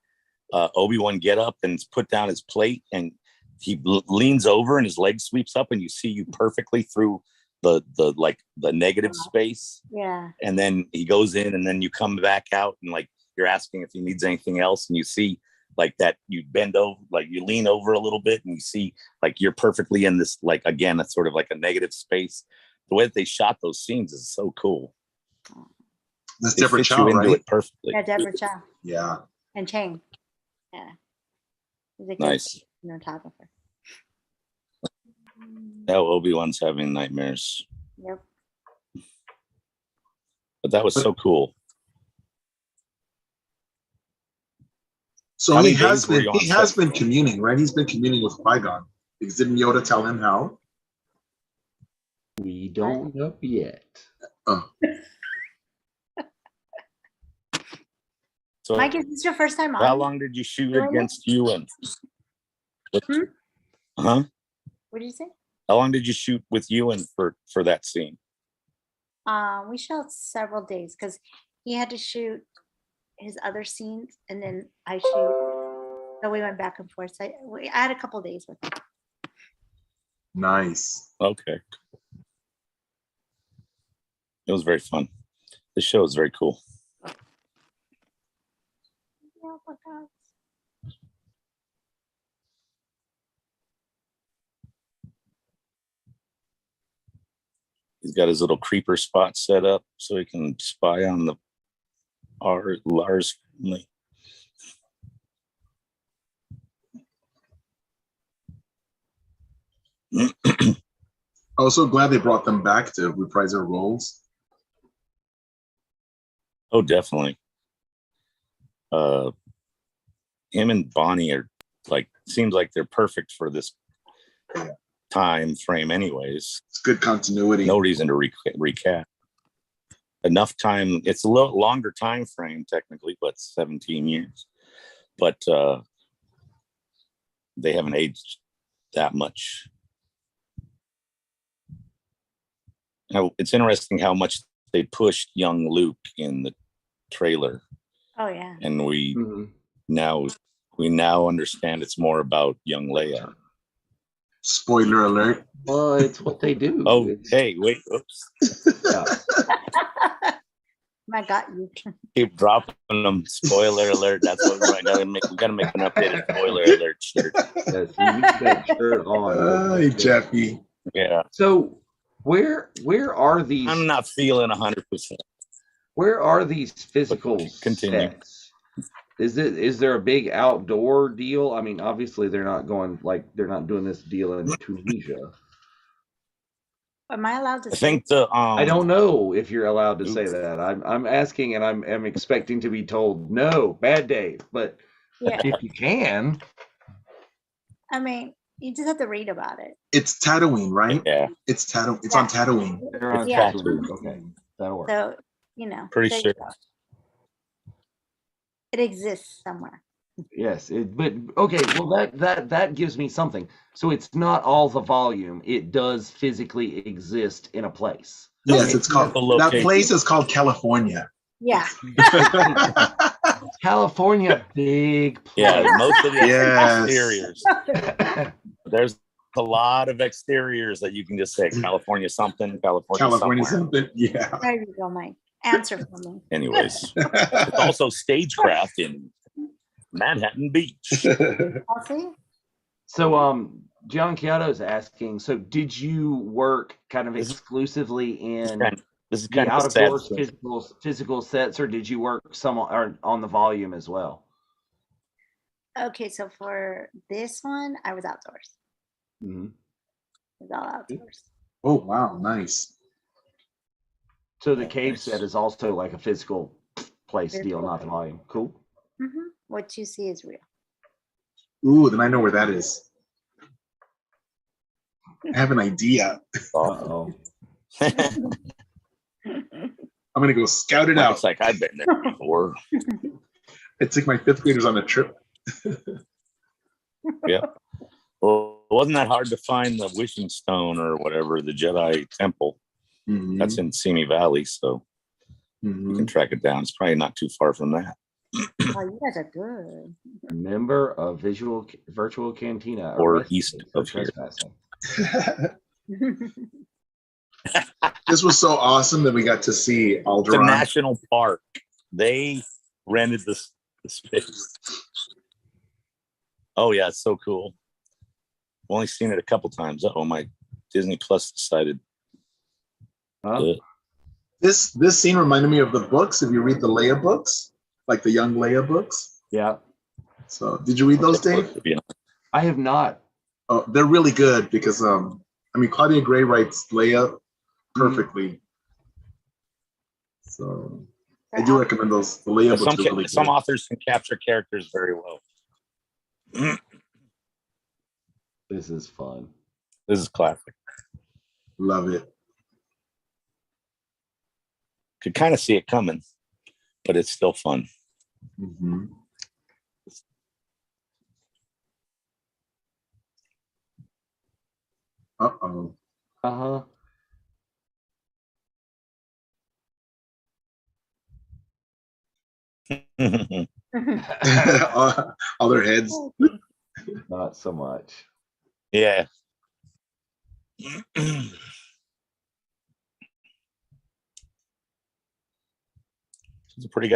Obi-Wan get up and put down his plate, and he leans over and his leg sweeps up, and you see you perfectly through the negative space. Yeah. And then he goes in, and then you come back out, and like you're asking if he needs anything else, and you see like that you bend over, like you lean over a little bit, and you see like you're perfectly in this, like, again, it's sort of like a negative space. The way that they shot those scenes is so cool. That's Deborah Chow, into right? it perfectly. Yeah, Deborah Chow. Yeah. And Chang. Yeah. He's a good Nice. cinematographer. Now Obi-Wan's having nightmares. Yep. But that was so cool. So How he many has days were been you on he has set? been communing, right? He's been communing with Qui-Gon. Because didn't Yoda tell him how? We don't know yet. Oh. So Mike, is this your first time on? how long did you shoot against Ewan? Hmm? Huh? What did you say? How long did you shoot with Ewan for that scene? We shot several days because he had to shoot his other scenes, and then I shoot. So we went back and forth. So I had a couple days with him. Nice. Okay. It was very fun. The show is very cool. Oh my God. He's got his little creeper spot set up so he can spy on the Lars family. I was so glad they brought them back to reprise their roles. Oh, definitely. Him and Bonnie are like, seems like they're perfect for this time frame anyways. It's good continuity. No reason to recast. Enough time. It's a little longer time frame technically, but 17 years. But they haven't aged that much. Now, it's interesting how much they pushed young Luke in the trailer. Oh yeah. And we now understand it's more about young Leia. Spoiler alert. Well, it's what they do. Oh, hey, wait. Oops. Yeah. I got you. Keep dropping them. Spoiler alert. That's what we gotta make. We gotta make an updated spoiler alert shirt. Yes, you need that shirt on. Hey, Jeffy. Yeah. So where are these? I'm not feeling 100%. Where are these physical Continue. sets? Is there a big outdoor deal? I mean, obviously they're not doing this deal in Tunisia. Am I allowed to I say? think the I don't know if you're allowed to say that. I'm asking, and I'm expecting to be told no, bad day. But Yeah. if you can, I mean, you just have to read about it. It's Tatooine, right? Yeah. It's Tatooine. It's on Tatooine. they're on Yeah. Tatooine. Okay, that'll work. So, Pretty there sure. you go. It exists somewhere. Yes, but okay. Well, that gives me something. So it's not all the volume. It does physically exist in a place. Yes, it's called. That place is called California. Yeah. California, big place. Yeah, most of the Yes. exteriors. There's a lot of exteriors that you can just say California something, California somewhere. Something. Yeah. There you go, Mike. Answer for me. Anyways, it's also stagecraft in Manhattan Beach. I'll see. So, John Chiato is asking. So, did you work kind of exclusively in This is the kind of out of doors physical sets, or did you work some on the volume as well? Okay, so for this one, I was outdoors. Mm-hmm. It was all outdoors. Oh wow, nice. So the cave set is also like a physical place deal, not the volume. Cool. Mm-hmm. What you see is real. Ooh, then I know where that is. I have an idea. Uh-oh. I'm gonna go scout it out. It's like I've been there before. I took my 5th graders on a trip. Yeah. Well, it wasn't that hard to find the wishing stone or whatever, the Jedi temple. Mm-hmm. That's in Simi Valley, so you can track it down. It's probably not too far from that. Oh, you guys are good. Member of Virtual Cantina. Or east of here. Trespassing. This was so awesome that we got to see Alderaan. It's a national park. They rented the space. Oh yeah, it's so cool. I've only seen it a couple times. Oh, my Disney Plus decided. This scene reminded me of the books. If you read the Leia books, like the young Leia books. Yeah. So did you read those, Dave? I have not. Oh, they're really good because Claudia Gray writes Leia perfectly. So I do recommend those. The Leia books are really good. Some authors can capture characters very well. This is fun. This is classic. Love it. Could kind of see it coming, but it's still fun. Mm-hmm. Uh-oh. Uh-huh. All their heads. Not so much. Yeah. It's a pretty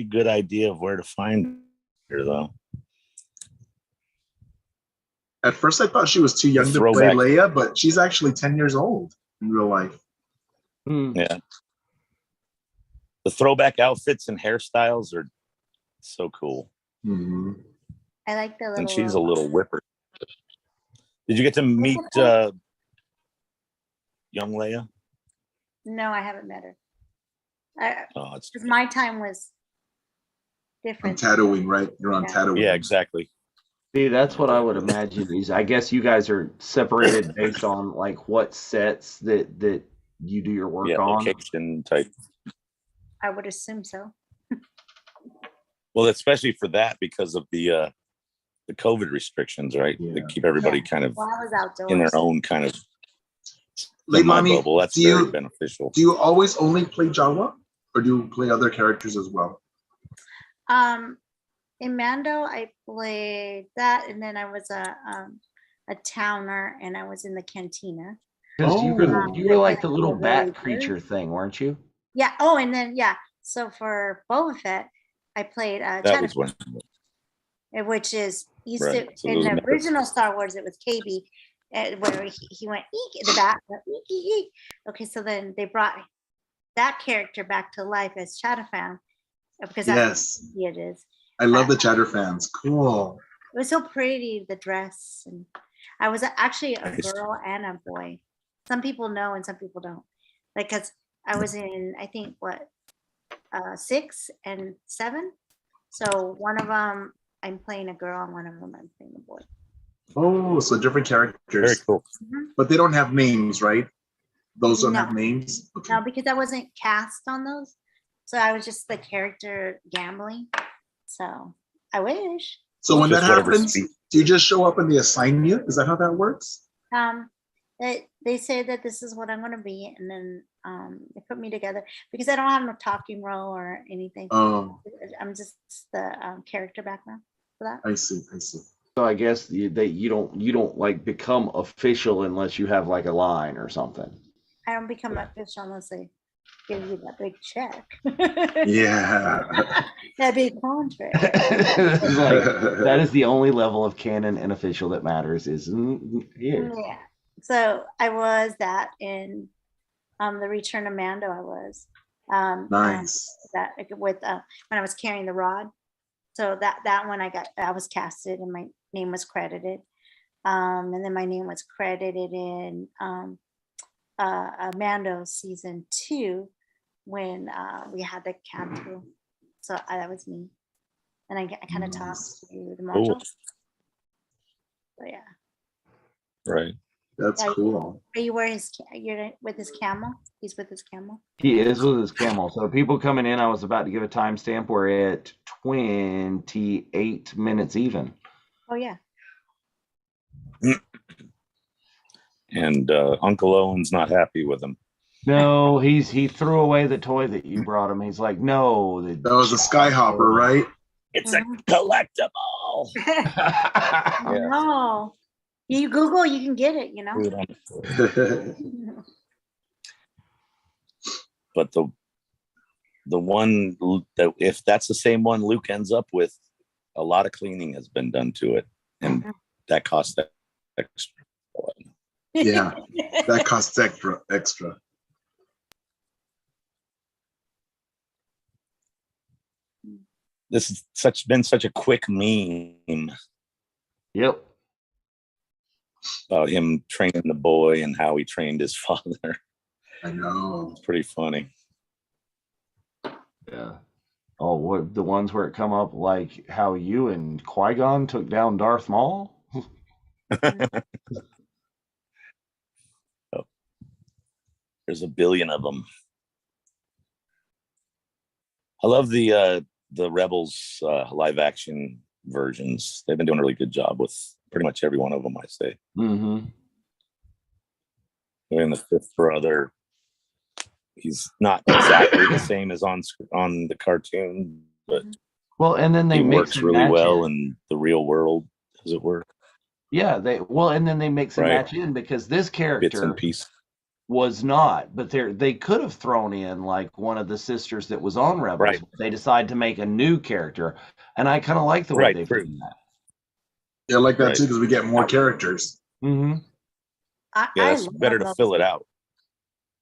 good idea of where to find her, though. At first, I thought she was too young to play Leia, but she's actually 10 years old in real life. Yeah. The throwback outfits and hairstyles are so cool. Mm-hmm. I like the little. And she's a little whipper. Did you get to meet young Leia? No, I haven't met her. Because my time was different. On Tatooine, right? You're on Tatooine. Yeah, exactly. See, that's what I would imagine. Is I guess you guys are separated based on like what sets that you do your work on. Location type. I would assume so. Well, especially for that because of the COVID restrictions, right? Yeah. They keep everybody kind of in their own kind of Leilani, bubble. That's very beneficial. Do you always only play Jawa, or do you play other characters as well? In Mando, I played that, and then I was a towner, and I was in the Cantina. Because you were like the little bat creature thing, weren't you? Yeah. Oh, and then so for Boba Fett, I played Chatterford, which is in the original Star Wars. It was KB, where he went eek in the back. Eek. Okay, so then they brought that character back to life as Chatterfan, because that's what it is. I love the Chatterfans. Cool. It was so pretty, the dress, and I was actually a girl and a boy. Some people know and some people don't. Like, because I was in, I think, 6 and 7. So one of them I'm playing a girl, and one of them I'm playing a boy. Oh, so different characters. Very cool. Mm-hmm. But they don't have names, right? Those don't have names? Okay. No, because I wasn't cast on those. So I was just the character gambling. So I wish. So when that happens, do you just show up and they assign you? Is that how that works? They say that this is what I'm going to be, and then they put me together because I don't have no talking role or anything. Oh, I'm just the character background for that. I see. So I guess you don't like become official unless you have like a line or something. I don't become official unless they give you that big check. Yeah. That big contract. That is the only level of canon and official that matters. Yeah. So I was that in the Return of Mando. I was nice. That with when I was carrying the rod. So that one I was casted and my name was credited, and then my name was credited in Mando season 2 when we had the count. So that was me, and I kind of talked to the marshal. Cool. So yeah. Right. That's cool. You're with his camel? He's with his camel? He is with his camel. So people coming in, I was about to give a timestamp. We're at 28 minutes even. Oh, yeah. And Uncle Owen's not happy with him. No, he threw away the toy that you brought him. He's like, no, That was a Skyhopper, right? It's a collectible. Yeah. No. You Google, you can get it, you know. But the one that, if that's the same one Luke ends up with, a lot of cleaning has been done to it, and that costs extra. Yeah, that costs extra. This has been such a quick meme. Yep. About him training the boy and how he trained his father. I know. It's pretty funny. Yeah. Oh, what the ones where it come up like how you and Qui-Gon took down Darth Maul? Oh, there's a billion of them. I love the Rebels live action versions. They've been doing a really good job with pretty much every one of them, I say. Mm-hmm. And the fifth brother, he's not exactly the same as on the cartoon, but well, and then they he mix works and really match well in. in the real world. Does it work? Yeah, and then they mix and Right. match in because this Bits character and pieces. was not, but they could have thrown in like one of the sisters that was on Rebels. Right. They decide to make a new character, and I kind of like the way Right, they true. did that. Yeah, I like that Right. too because we get more characters. Mm-hmm. Yeah, that's better to fill it out.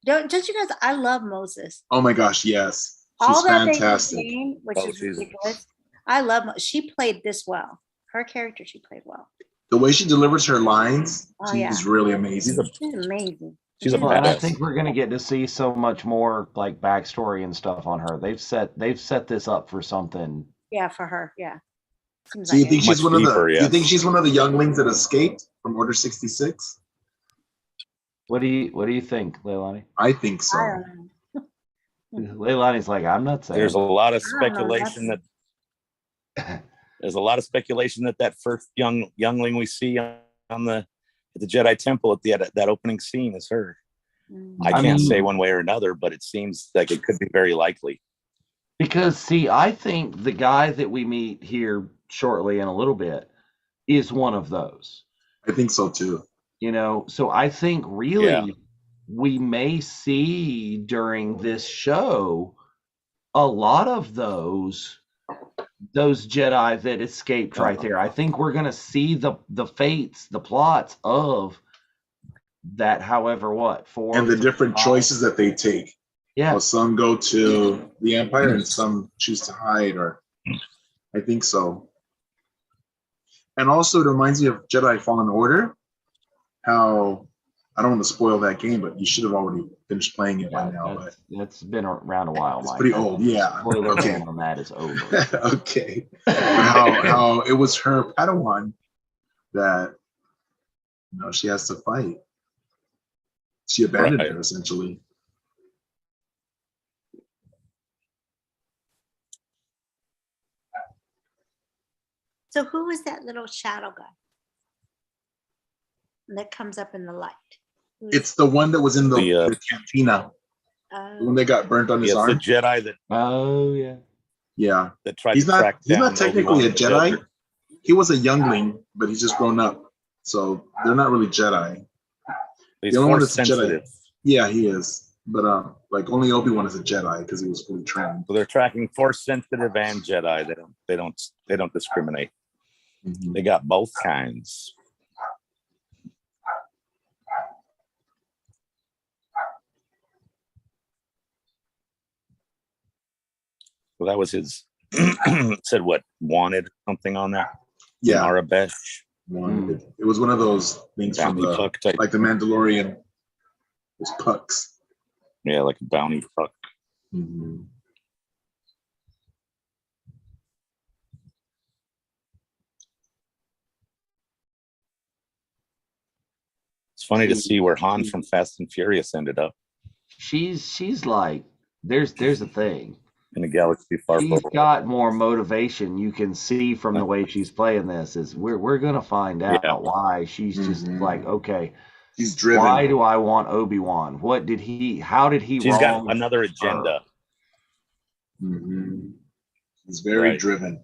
Don't you guys? I love Moses. Oh my gosh, yes, she's All that fantastic. they were saying, which Oh, is she's- ridiculous. I love. She played this well. Her character, she played well. The way she delivers her lines, Oh, she's yeah. really amazing. She's amazing. She's a Well, and I badass. think we're gonna get to see so much more like backstory and stuff on her. They've set this up for something. Yeah, for her. Yeah. Seems So you like think it. she's Much one of deeper, the? yes. You think she's one of the younglings that escaped from Order 66? What do you think, Leilani? I think so. I don't know. Leilani's like, I'm not saying. There's a lot of I don't know, speculation that first youngling we see at the Jedi Temple at that opening scene is her. I can't say one way or another, but it seems like it could be very likely. Because see, I think the guy that we meet here shortly in a little bit is one of those. I think so too. You know, so I think really we may see during this show a lot of those Jedi that escaped right there. I think we're gonna see the fates, the plots of that, however, And the different choices that they take. Yeah. Well, some go to the Empire and some choose to hide, or I think so. And also it reminds me of Jedi Fallen Order, how I don't want to spoil that game, but you should have already finished playing it by now. But that's been around a while, it's Mike. pretty old, yeah. Spoiler Okay. ban on that is over. Okay. But how it was her Padawan that she has to fight. She abandoned her essentially. So who is that little shadow guy that comes up in the light? It's the one that was in the cantina. The one that got burnt on his arm. It's the Jedi that. Oh yeah. Yeah. That tried he's to not. track He's down not technically Obi-Wan a Jedi. He was a youngling, but he's just grown up. So they're not really Jedi. He's the only one force that's a Jedi. sensitive. Yeah, he is. But like only Obi-Wan is a Jedi because he was fully trained. So they're tracking force sensitive and Jedi. They don't discriminate. Mm-hmm. They got both kinds. Well, that was his. Said what? Wanted something on that? Yeah. Arabesh. Wanted. It was one of those things from Bounty puck type. like the Mandalorian. Those pucks. Yeah, like a bounty puck. Mm-hmm. It's funny to see where Han from Fast and Furious ended up. She's like, there's a thing. In a galaxy far She's got more motivation. You can see from the way she's playing this. Is we're gonna find out why she's just like, okay, He's driven. Why do I want Obi-Wan? What did he? How did he? She's got another agenda. Mm-hmm. He's very driven.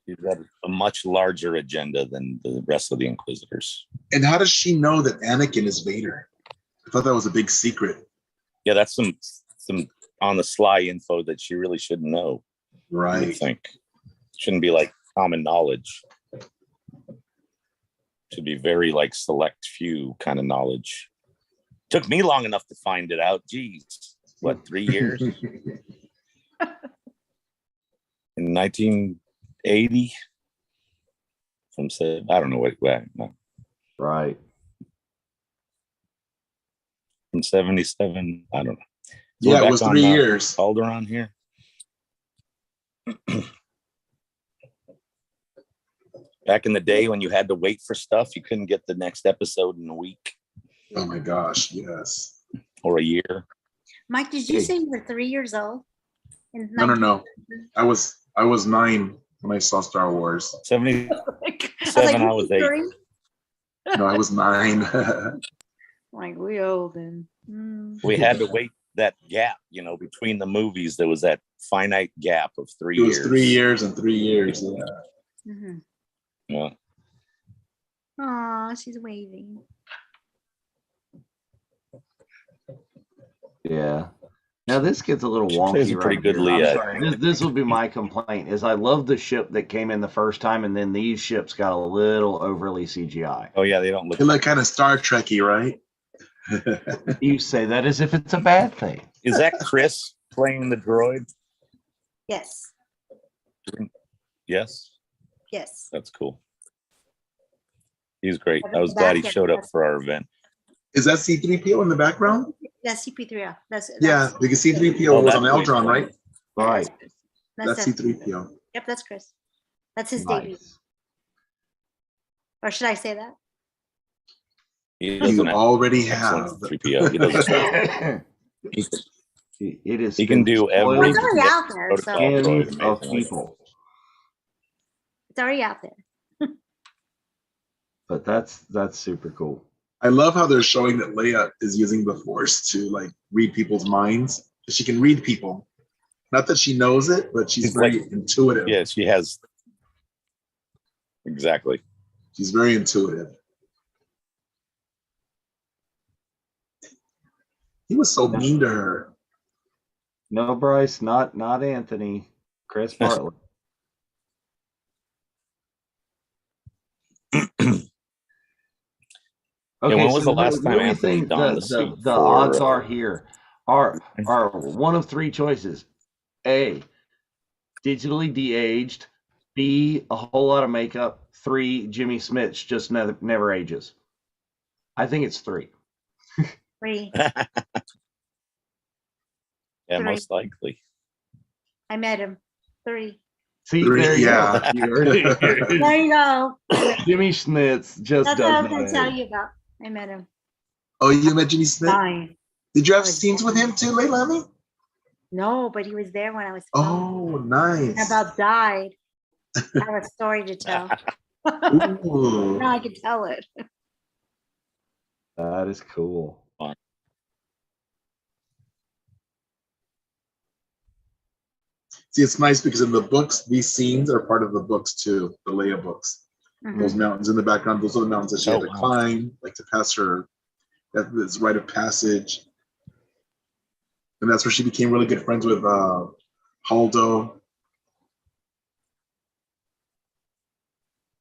He's got a much larger agenda than the rest of the Inquisitors. And how does she know that Anakin is Vader? I thought that was a big secret. Yeah, that's some on the sly info that she really shouldn't know. Right. I think shouldn't be like common knowledge. Should be very like select few kind of knowledge. Took me long enough to find it out. Jeez, what, 3 years? In 1980, I don't know what. No. Right. From 77, I don't know. So yeah, it was 3 years. Alderaan here. Back in the day when you had to wait for stuff, you couldn't get the next episode in a week. Oh my gosh, yes. Or a year. Mike, did you say you were 3 years old? No. I was 9 when I saw Star Wars. 77, I was 8. No, I was 9. Like, we old then. We had to wait that gap, between the movies. There was that finite gap of 3 years. It was 3 years and 3 years. Yeah. Mm-hmm. Yeah. Aw, she's waving. Yeah. Now this gets a little wonky. She's a pretty good Leia. Sorry. This will be my complaint. Is I love the ship that came in the first time, and then these ships got a little overly CGI. Oh yeah, they don't look. They look kind of Star Trekky, right? You say that as if it's a bad thing. Is that Chris playing the droid? Yes. Yes. Yes. That's cool. He's great. I was glad he showed up for our event. Is that C-3PO in the background? That's CP3. That's because C-3PO was on Eldron, right? Right. That's C-3PO. Yep, that's Chris. That's his debut. Or should I say that? You already have 3PO. It is. He can do everything. It's already out there. So. Of people. It's already out there. But that's super cool. I love how they're showing that Leia is using the Force to like read people's minds. She can read people. Not that she knows it, but she's very intuitive. Yeah, she has. Exactly. She's very intuitive. He was so mean to her. No, Bryce, not Anthony. Chris Bartlett. Okay, when was the last time Anthony donned the suit? The odds are here are one of three choices: A, digitally de-aged; B, a whole lot of makeup; 3, Jimmy Smits just never ages. I think it's 3. 3. Yeah, 3. most likely. I met him. 3. See, 3, there you yeah. go. There you go. Jimmy Smits just That's does what I was not going to tell age. you about. I met him. Oh, you met Jimmy Smith? 9. Did you have scenes with him too, Leilani? No, but he was there when I was. Oh, nice. I about died. I have a story to tell. Ooh. Now I can tell it. That is cool. See, it's nice because in the books, these scenes are part of the books too, the Leia books. Mhm. Those mountains in the background, those are the mountains that she had to climb, like to pass her, that is rite of passage. And that's where she became really good friends with Haldo.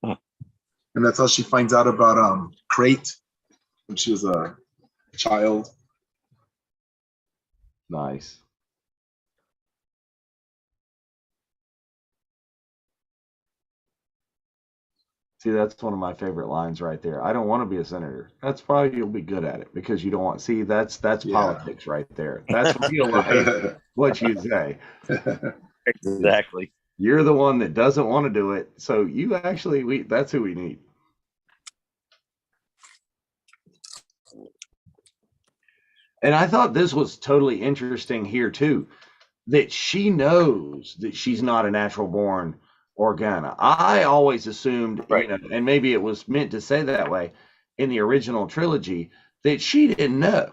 Huh. And that's how she finds out about Crate when she was a child. Nice. See, that's one of my favorite lines right there. I don't want to be a senator. That's probably you'll be good at it because you don't want. See, that's politics right there. That's real life. What you say. Exactly. You're the one that doesn't want to do it, so you actually that's who we need. And I thought this was totally interesting here too, that she knows that she's not a natural born Organa. I always assumed, Right. and maybe it was meant to say that way, in the original trilogy that she didn't know.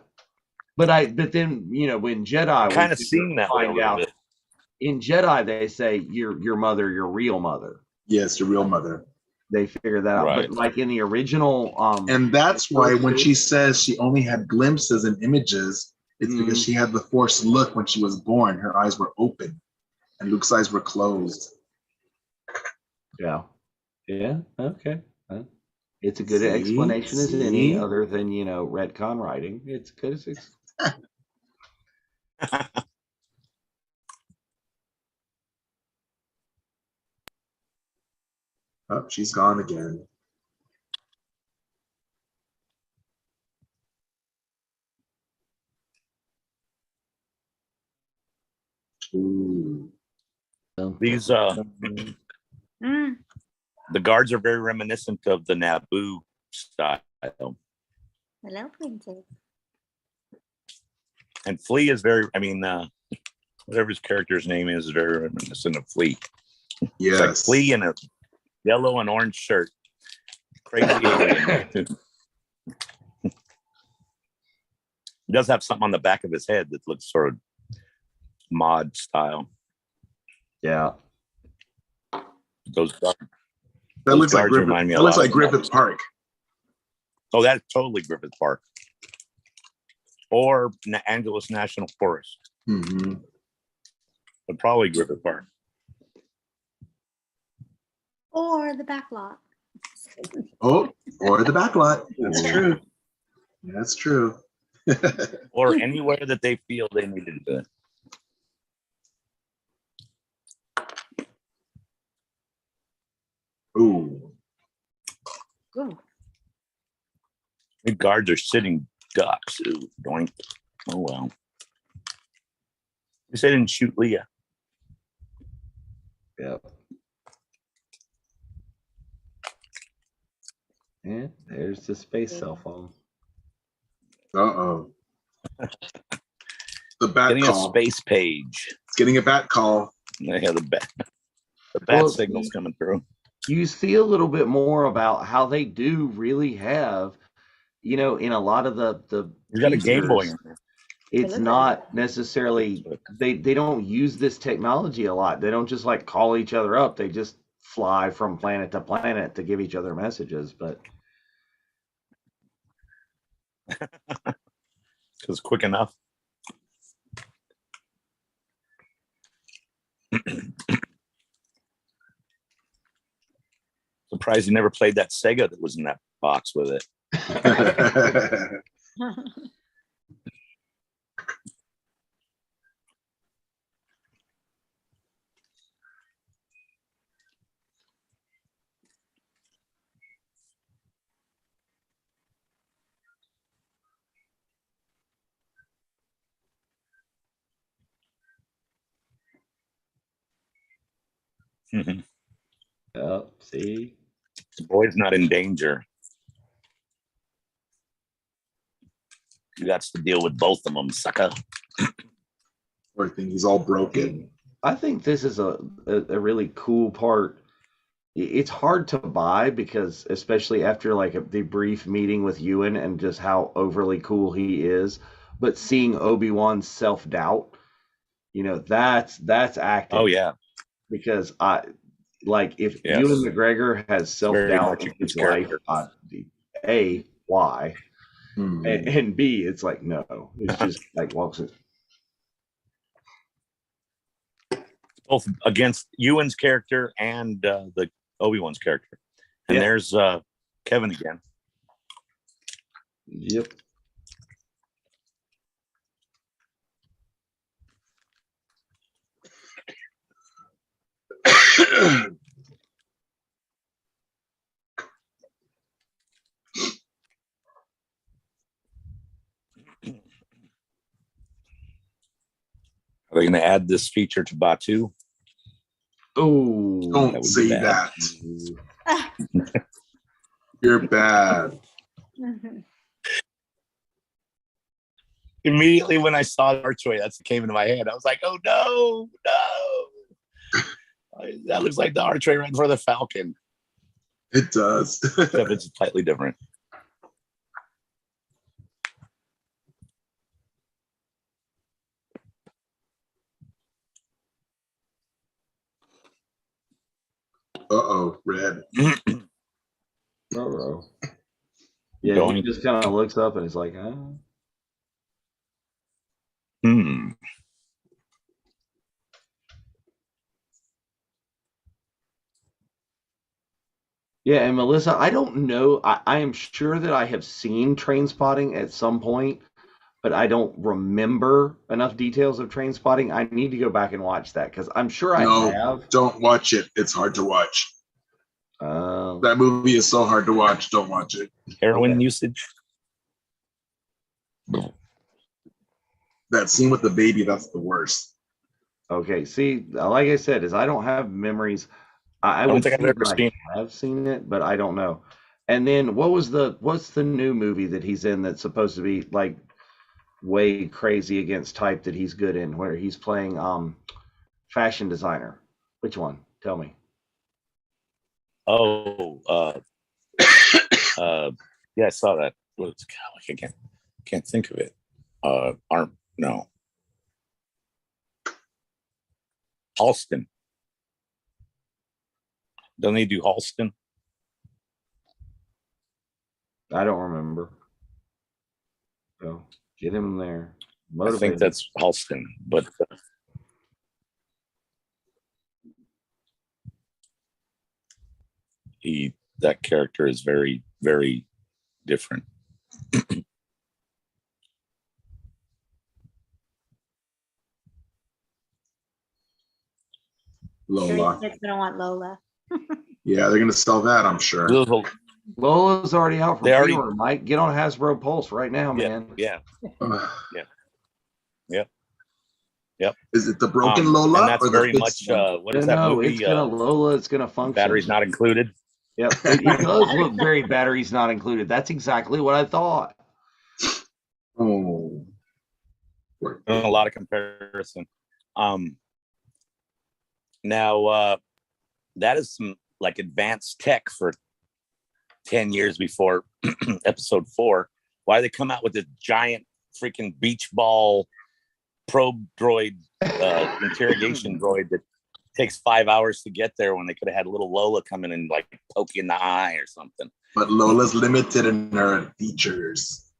But then, you know, when Jedi, kind of seem that way a little bit. In Jedi, they say your mother, your real mother. Yes, your real mother. They figure that out. Right. But like in the original, and that's why when she says she only had glimpses and images, it's because she had the Force look when she was born. Her eyes were open, and Luke's eyes were closed. Yeah. Okay. It's a good explanation as any, other than, you know, retcon writing. It's good as it's. Oh, she's gone again. Ooh. These the guards are very reminiscent of the Naboo style. Hello, princess. And Flea is very, I mean, whatever his character's name is very reminiscent of Flea. Yes. It's like Flea in a yellow and orange shirt. Crazy alien. He does have something on the back of his head that looks sort of mod style. Yeah. Those that looks like Griffith, remind me that looks like Griffith Park. Oh, that's totally Griffith Park. Or Angeles National Forest. Mm-hmm. But probably Griffith Park. Or the back lot. Oh, or the back lot. That's true. That's true. Or anywhere that they feel they needed to. Ooh. Ooh. The guards are sitting ducks. Ooh, doink. Oh, well. They didn't shoot Leia. Yep. And there's the space cell phone. Uh-oh. The bat Getting call. a space page. It's getting a bat call. Yeah, the bat signal's coming through. You see a little bit more about how they do really have, you know, in a lot of the You got a Game Boy in there. It's not necessarily they don't use this technology a lot. They don't just like call each other up. They just fly from planet to planet to give each other messages. But because quick enough. Surprised you never played that Sega that was in that box with it. See, the boy's not in danger. You got to deal with both of them, sucker. Poor thing, he's all broken. I think this is a really cool part. It's hard to buy because, especially after like the brief meeting with Ewan and just how overly cool he is, but seeing Obi-Wan's self-doubt, you know, that's acting. Oh yeah, because if Ewan McGregor has self-doubt in his life, why? And B, it's like, no, it's just like walks in. Both against Ewan's character and the Obi-Wan's character. And there's Kevin again. Yep. Are they going to add this feature to Batu? Oh, don't say that. You're bad. Immediately when I saw the archway, that's what came into my head. I was like, oh no. That looks like the archway right for the Falcon. It does. Except it's slightly different. Red. Oh. Yeah, he just kind of looks up and it's like, Yeah, and Melissa, I don't know. I am sure that I have seen Train Spotting at some point, but I don't remember enough details of Train Spotting. I need to go back and watch that because I'm sure I have. Don't watch it. It's hard to watch. That movie is so hard to watch. Don't watch it. Heroin usage. That scene with the baby, that's the worst. Okay, see, like I said, is I don't have memories. I don't would think I've ever seen. I have seen it, but I don't know. And then what's the new movie that he's in that's supposed to be like way crazy against type that he's good in, where he's playing fashion designer? Which one? Tell me. Oh, yeah, I saw that. I can't think of it. No. Halston. Don't they do Halston? I don't remember. So get him there. Motivated. I think that's Halston, but that character is very, very different. Lola. It's gonna want Lola. Yeah, they're gonna sell that, I'm sure. Lola's already out for pre-order, Mike. Get on Hasbro Pulse right now, man. Yeah. Yep. Is it the broken Lola? And that's or very the much what is that movie? It's gonna Lola. It's gonna function. Batteries not included. Yep. It does look very batteries not included. That's exactly what I thought. Oh. A lot of comparison. Now that is some like advanced tech for 10 years before episode 4. Why they come out with this giant freaking beach ball probe droid interrogation droid that takes 5 hours to get there when they could have had little Lola come in and like poke you in the eye or something. But Lola's limited in her features.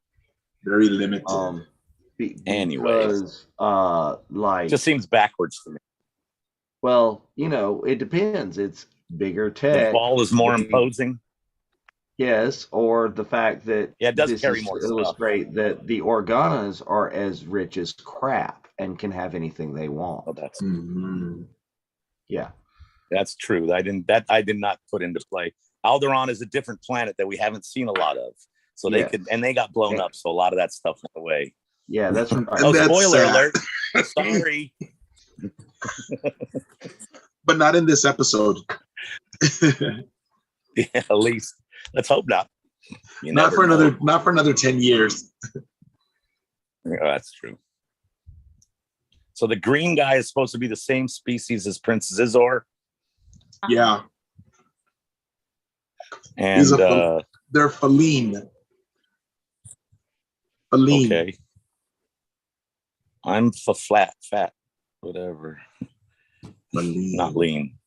Very limited. Anyways, like just seems backwards to me. Well, it depends. It's bigger tech. The ball is more imposing. Yes, or the fact that it does carry more stuff. Illustrate that the Organas are as rich as crap and can have anything they want. Oh, that's yeah, that's true. I did not put into play. Alderaan is a different planet that we haven't seen a lot of, so they could, and they got blown up, so a lot of that stuff went away. Yeah, that's right. Spoiler alert! Sorry. But not in this episode. Yeah, at least let's hope not. Not for another 10 years. Yeah, that's true. So the green guy is supposed to be the same species as Prince Zizor. Yeah. And they're Feline. Feline. Okay. I'm fat, whatever. Feline. Not lean.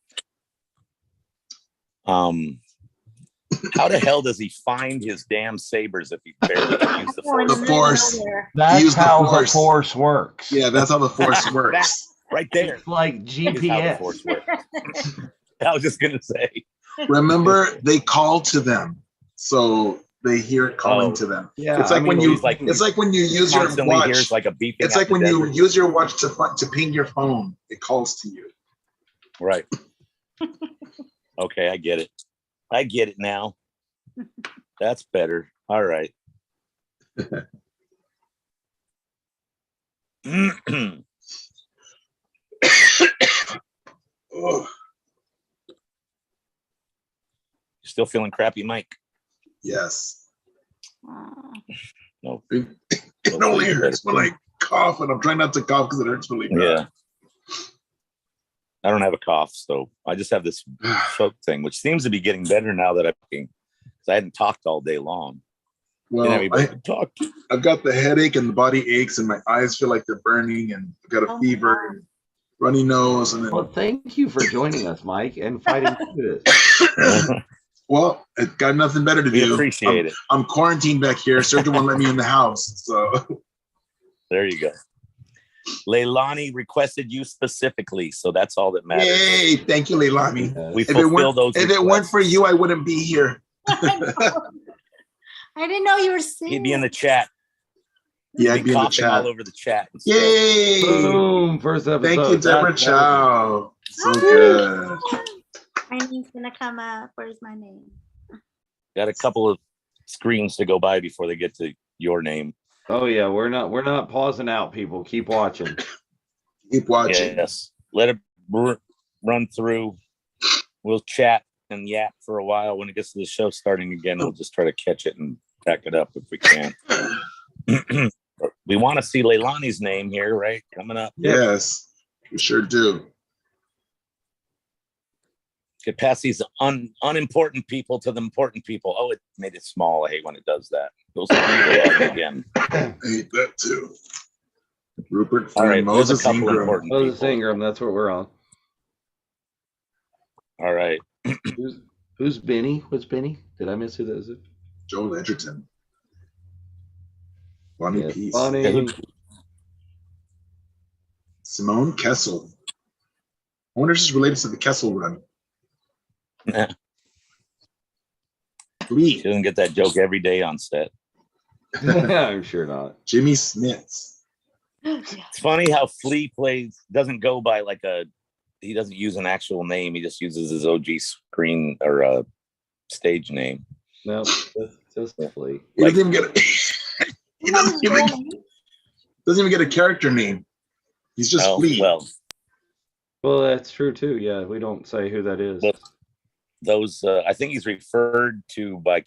How the hell does he find his damn sabers if he barely can use the Force? The Force. That's how the Force works. Yeah, that's how the Force works. Right there. It's like GPS. I was just gonna say. Remember, they call to them, so they hear it calling to them. Yeah, it's like when you use your watch. Hears like a beeping. It's like when you use your watch to ping your phone. It calls to you. Right. Okay, I get it. I get it now. That's better. All right. Still feeling crappy, Mike? Yes. No. It only hurts when I cough, and I'm trying not to cough because it hurts really bad. Yeah. I don't have a cough, so I just have this choke thing, which seems to be getting better now that because I hadn't talked all day long. Well, I've got the headache and the body aches, and my eyes feel like they're burning, and I've got a fever. runny nose, and then. Well, thank you for joining us, Mike, and fighting through this. Well, it got nothing better to do. We appreciate it. I'm quarantined back here. Surgeon won't let me in the house. So there you go. Leilani requested you specifically, so that's all that matters. Yay! Thank you, Leilani. We fulfill those. If it weren't for you, I wouldn't be here. I didn't know you were sick. He'd be in the chat. Yeah, I'd be in the chat. All over the chat. Yay! Boom! First episode. Thank you, Deborah Chow. So good. My name's gonna come up. Where's my name? Got a couple of screens to go by before they get to your name. Oh yeah, we're not pausing out, people. Keep watching. Keep watching. Yes. Let it run through. We'll chat and yap for a while. When it gets to the show starting again, we'll just try to catch it and back it up if we can. We want to see Leilani's name here, right? Coming up. Yes, we sure do. Get past these unimportant people to the important people. Oh, it made it small. I hate when it does that. Goes again. I hate that too. Rupert. All right, Moses Ingram. Moses Ingram. That's what we're on. All right. Who's Benny? What's Benny? Did I miss who that is? Joel Edgerton. Bonnie Yes, Peace. Bonnie. Simone Kessel. I wonder if she's related to the Kessel Run. She doesn't get that joke every day on set. I'm sure not. Jimmy Smits. It's funny how Flea doesn't go by he doesn't use an actual name. He just uses his OG screen or stage name. No, just Flea. He doesn't even get he doesn't even get a character name. He's just Flea. Well, that's true too. Yeah, we don't say who that is. Those I think he's referred to by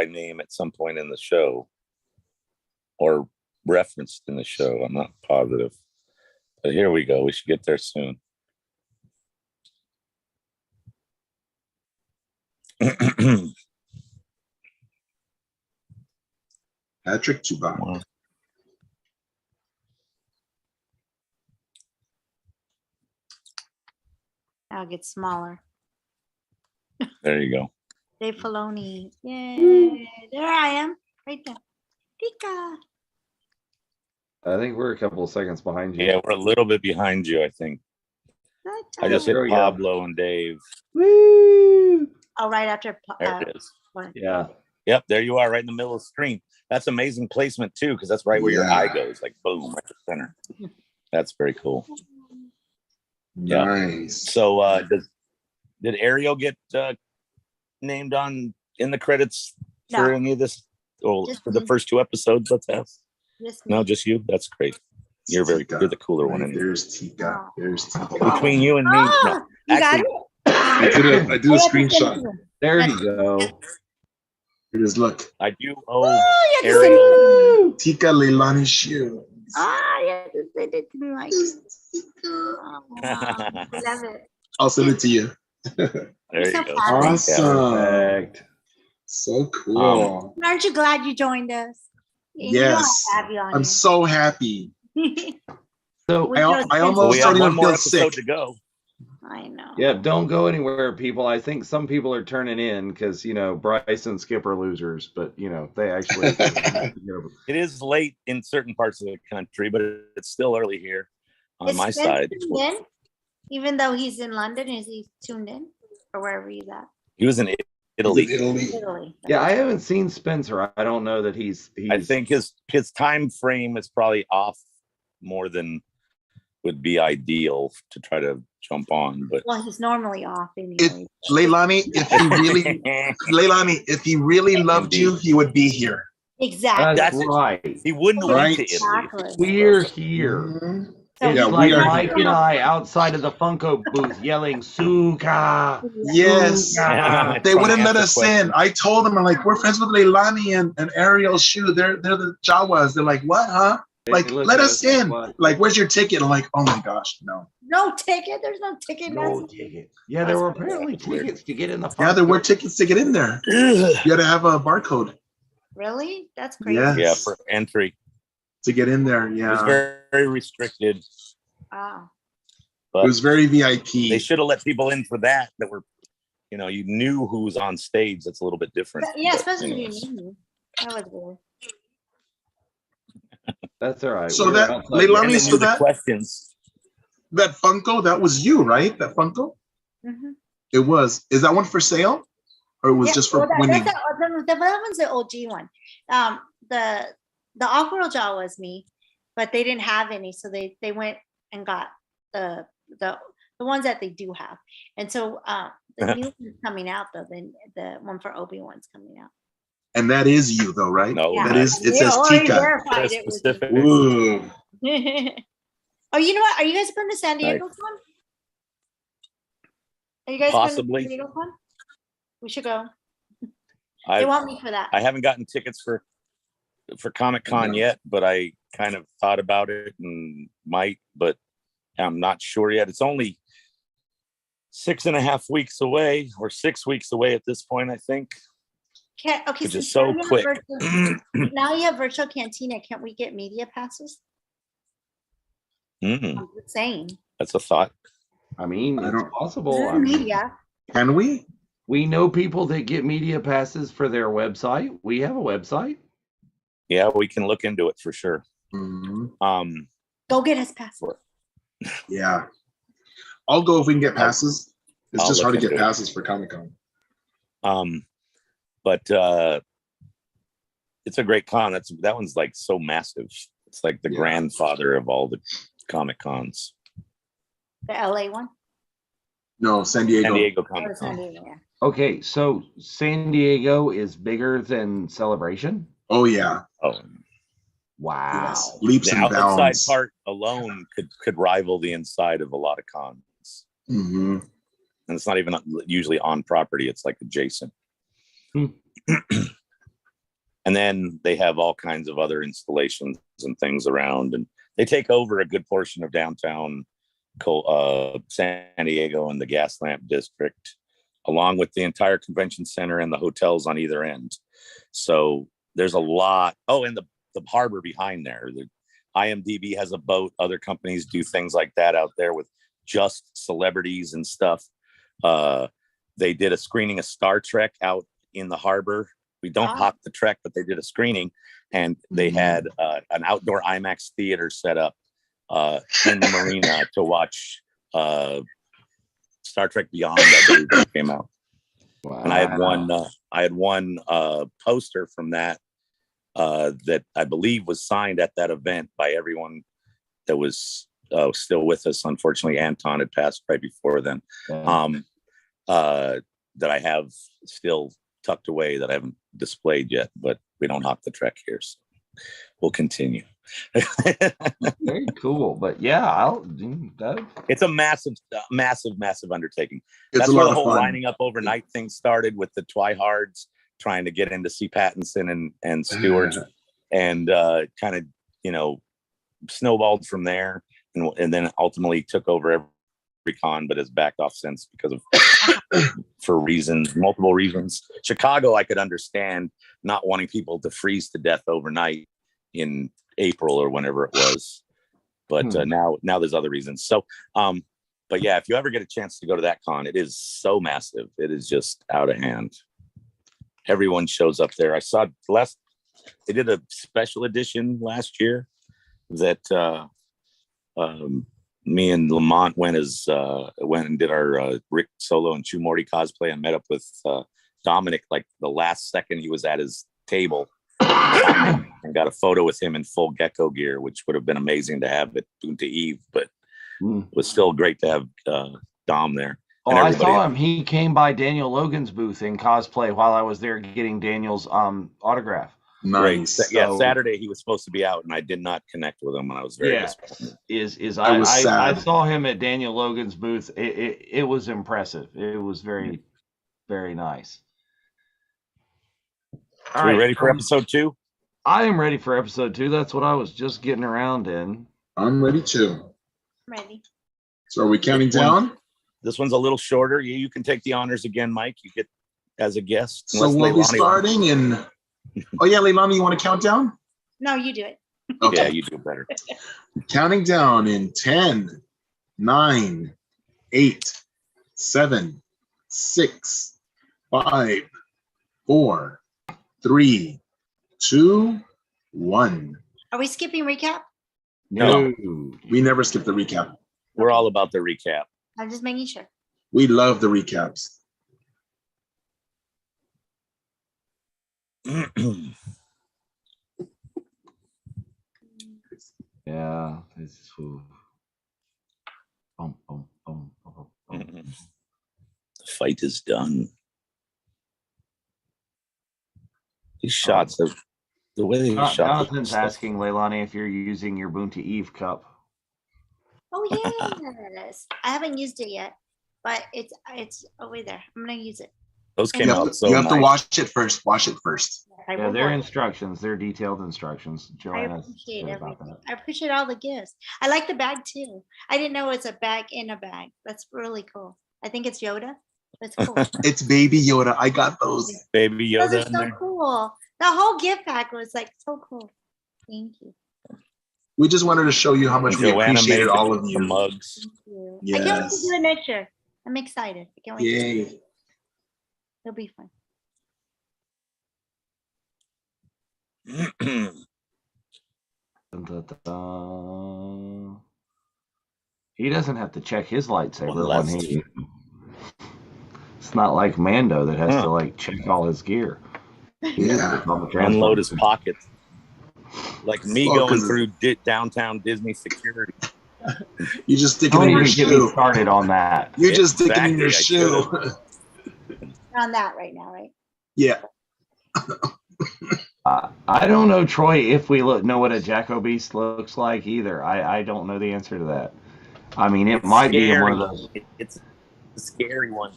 name at some point in the show, or referenced in the show. I'm not positive, but here we go. We should get there soon. Patrick Tubak. I'll get smaller. There you go. Dave Filoni. Yay. There I am. Right there. Pika. I think we're a couple of seconds behind you. Yeah, we're a little bit behind you, I think. I just hit Pablo and Dave. Woo! Oh, right after. There it is. Yeah. Yep, there you are, right in the middle of the screen. That's amazing placement too, because that's right where your eye goes, like boom, right at the center. That's very cool. Nice. Yeah. So, did Ariel get named in the credits for any of this? Or for the first two episodes? Let's ask. No, just you. That's great. You're the cooler one. Anyway. There's Tika. Between you and me. No, actually, I did a screenshot. There you go. Here it is. Look. I do owe Ariel. Tika Leilani Shiu. Yeah, they did to me like. Oh, wow. Love it. I'll send it to you. There you go. Awesome. Perfect. So cool. Aren't you glad you joined us? Yes. I'm so happy. So I almost don't even feel sick. To go. I know. Yeah, don't go anywhere, people. I think some people are turning in because Bryce and Skip are losers, but they actually. It is late in certain parts of the country, but it's still early here on my side. Even though he's in London, is he tuned in or wherever he's at? He was in Italy. Italy. Yeah, I haven't seen Spencer. I don't know that he's. I think his time frame is probably off more than would be ideal to try to jump on. But he's normally off anyway. Leilani, if he really loved you, he would be here. Exactly. That's right. He wouldn't have went to Italy. Exactly. We're here. Mm-hmm. It's like Mike and I outside of the Funko booth yelling "Suka." Yes, Yeah, they wouldn't let us in. I told them, I'm like, we're friends with Leilani and Ariel Shiu. They're the Jawas. They're like, what, huh? Like, let us in. Like, where's your ticket? I'm like, oh my gosh, no. No ticket. There's no ticket. No ticket. Yeah, there were apparently tickets to get in the. Yeah, there were tickets to get in there. You had to have a barcode. Really? That's crazy. Yes. Yeah, for entry to get in there. Yeah, it was very, very restricted. Wow. but it was very VIP. They should have let people in for that were, you knew who was on stage. That's a little bit different. Yeah, especially when you knew me. That was weird. That's all right. So that Leilani, so that questions. That Funko, that was you, right? That Funko. Mm-hmm. It was. Is that one for sale, or it was just for winning? That one's the OG one. The off-world Jawa was me, but they didn't have any, so they went and got the ones that they do have. And so the new one's coming out though. The one for Obi-Wan's coming out. And that is you though, right? No, that is. It says Tika. Specific. Ooh. Oh, you know what? Are you guys putting the San Diego one? Are you guys possibly? San Diego one? We should go. They want me for that. I haven't gotten tickets for Comic-Con yet, but I kind of thought about it and might, but I'm not sure yet. It's only 6.5 weeks away, or 6 weeks away at this point, I think. Okay, which is so quick. Now you have virtual Cantina. Can't we get media passes? I'm just saying. That's a thought. I mean, it's possible. Media. Can we? We know people that get media passes for their website. We have a website. Yeah, we can look into it for sure. Mm-hmm. Go get us passes. Yeah, I'll go if we can get passes. It's just hard to get passes for Comic-Con. But it's a great con. That one's like so massive. It's like the grandfather of all the Comic-Cons. The LA one? No, San Diego. San Diego Comic-Con. Okay, so San Diego is bigger than Celebration? Oh yeah. Oh wow. Yes. Leaps and bounds. The outside part alone could rival the inside of a lot of cons. Mm-hmm. And it's not even usually on property. It's like adjacent. And then they have all kinds of other installations and things around, and they take over a good portion of downtown San Diego and the Gaslamp District, along with the entire convention center and the hotels on either end. So there's a lot. Oh, and the harbor behind there. The IMDb has a boat. Other companies do things like that out there with just celebrities and stuff. They did a screening of Star Trek out in the harbor. We don't hawk the Trek, but they did a screening, and they had an outdoor IMAX theater set up in the marina to watch Star Trek Beyond, I believe, that came out. Wow. And I had one poster from that that I believe was signed at that event by everyone that was still with us. Unfortunately, Anton had passed right before then. That I have still tucked away that I haven't displayed yet, but we don't hawk the Trek here, so we'll continue. Very cool, but yeah, it's a massive undertaking. It's That's a where lot the whole of fun. lining up overnight thing started, with the Twihards trying to get in to see Pattinson and Stewart, and kind of snowballed from there, and then ultimately took over every con, but has backed off since because of for multiple reasons. Chicago, I could understand not wanting people to freeze to death overnight in April or whenever it was, but now there's other reasons. So but yeah, if you ever get a chance to go to that con, it is so massive. It is just out of hand. Everyone shows up there. I saw they did a special edition last year that me and Lamont went and did our Rick Solo and Chew Morty cosplay, and met up with Dominic like the last second he was at his table, and got a photo with him in full gecko gear, which would have been amazing to have at Punta Eve, but was still great to have Dom there. Oh, I saw him. He came by Daniel Logan's booth in cosplay while I was there getting Daniel's autograph. Nice. Great. Yeah, Saturday he was supposed to be out, and I did not connect with him, and I was very disappointed. I saw him at Daniel Logan's booth. It was impressive. It was very, very nice. All right, ready for episode 2? I am ready for episode 2. That's what I was just getting around in. I'm ready too. Ready. So are we counting down? This one's a little shorter. You can take the honors again, Mike. You get as a guest. So we'll be starting in. Oh yeah, Leilani, you want to count down? No, you do it. Okay. Yeah, you do better. Counting down in 10, 9, 8, 7, 6, 5, 4, 3, 2, 1. Are we skipping recap? No, We never skip the recap. we're all about the recap. I'm just making sure. We love the recaps. Yeah. It's, bum, bum, bum, bum, bum. The fight is done. These shots of the way they shot. Jonathan's asking Leilani if you're using your Boonty Eve cup. Oh yes. I haven't used it yet, but it's over there. I'm gonna use it. Those came out so You have nice. to wash it first. Wash it first. Yeah, they're instructions. They're detailed instructions. I Joanna's appreciate good about everything. that. I appreciate all the gifts. I like the bag too. I didn't know it's a bag in a bag. That's really cool. I think it's Yoda. That's cool. It's Baby Yoda. I got those. Baby Yoda. Those are so cool. The whole gift pack was like so cool. Thank you. We just wanted to show you how much we Joanna appreciated made all of the you. mugs. Thank you. I can't wait to Yes. do it next year. I'm excited. I can't wait. Yay. It'll be fun. Dun, dun, dun, dun. He doesn't have to check his lightsaber One when left. he. It's not like Mando that has to like check all his gear. Yeah. Unload his pocket. Like me Well, going 'cause through downtown Disney security. You just stick it Don't in your even get me shoe. started on that. You just stick it in your Exactly, I shoe. We're on that right now, right? Yeah. I don't know, Troy, if we know what a Jacko Beast looks like either. I don't know the answer to that. I mean, it might be in one of those. It's a scary one.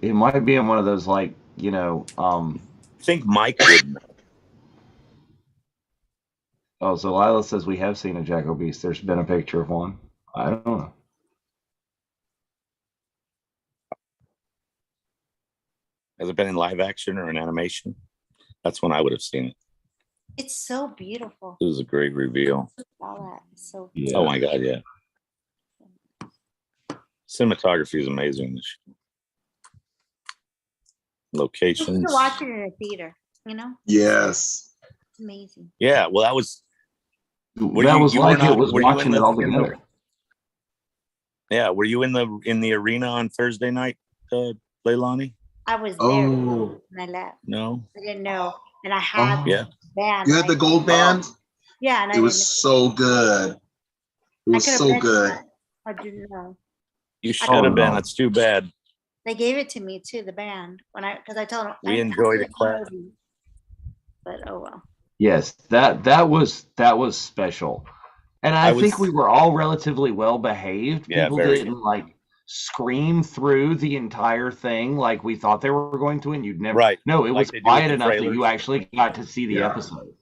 It might be in one of those, like, I think Mike would know. Oh, so Lila says we have seen a Jacko Beast. There's been a picture of one. I don't know. Has it been in live action or in animation? That's when I would have seen it. It's so beautiful. It was a great reveal. All that. So Yeah. Oh my god, yeah. Cinematography is amazing. in this show. you Locations. to watch it in a theater, Yes. It's amazing. Yeah, well, that was. Were That you- was you were like not- it was were you in watching it the- all in the- together. Yeah, were you in the arena on Thursday night, Leilani? I was there Oh. and I left. No. I didn't know. And I had Oh. Yeah. the band. You had the right? gold band? Yeah, and I It was so good. It was could've so been good. there. I didn't know. You should have been. no. That's too bad. They gave it to me too, the band, because I told them We I enjoyed had it, class. Kenobi. But oh well. Yes, that was special. And I was- think we were all relatively well behaved. Yeah, People very didn't like scream through the entire thing like we thought they were going to, and you'd never. Right. No, it Like was they do with quiet the enough that trailers. you actually got to see the Yeah. episode.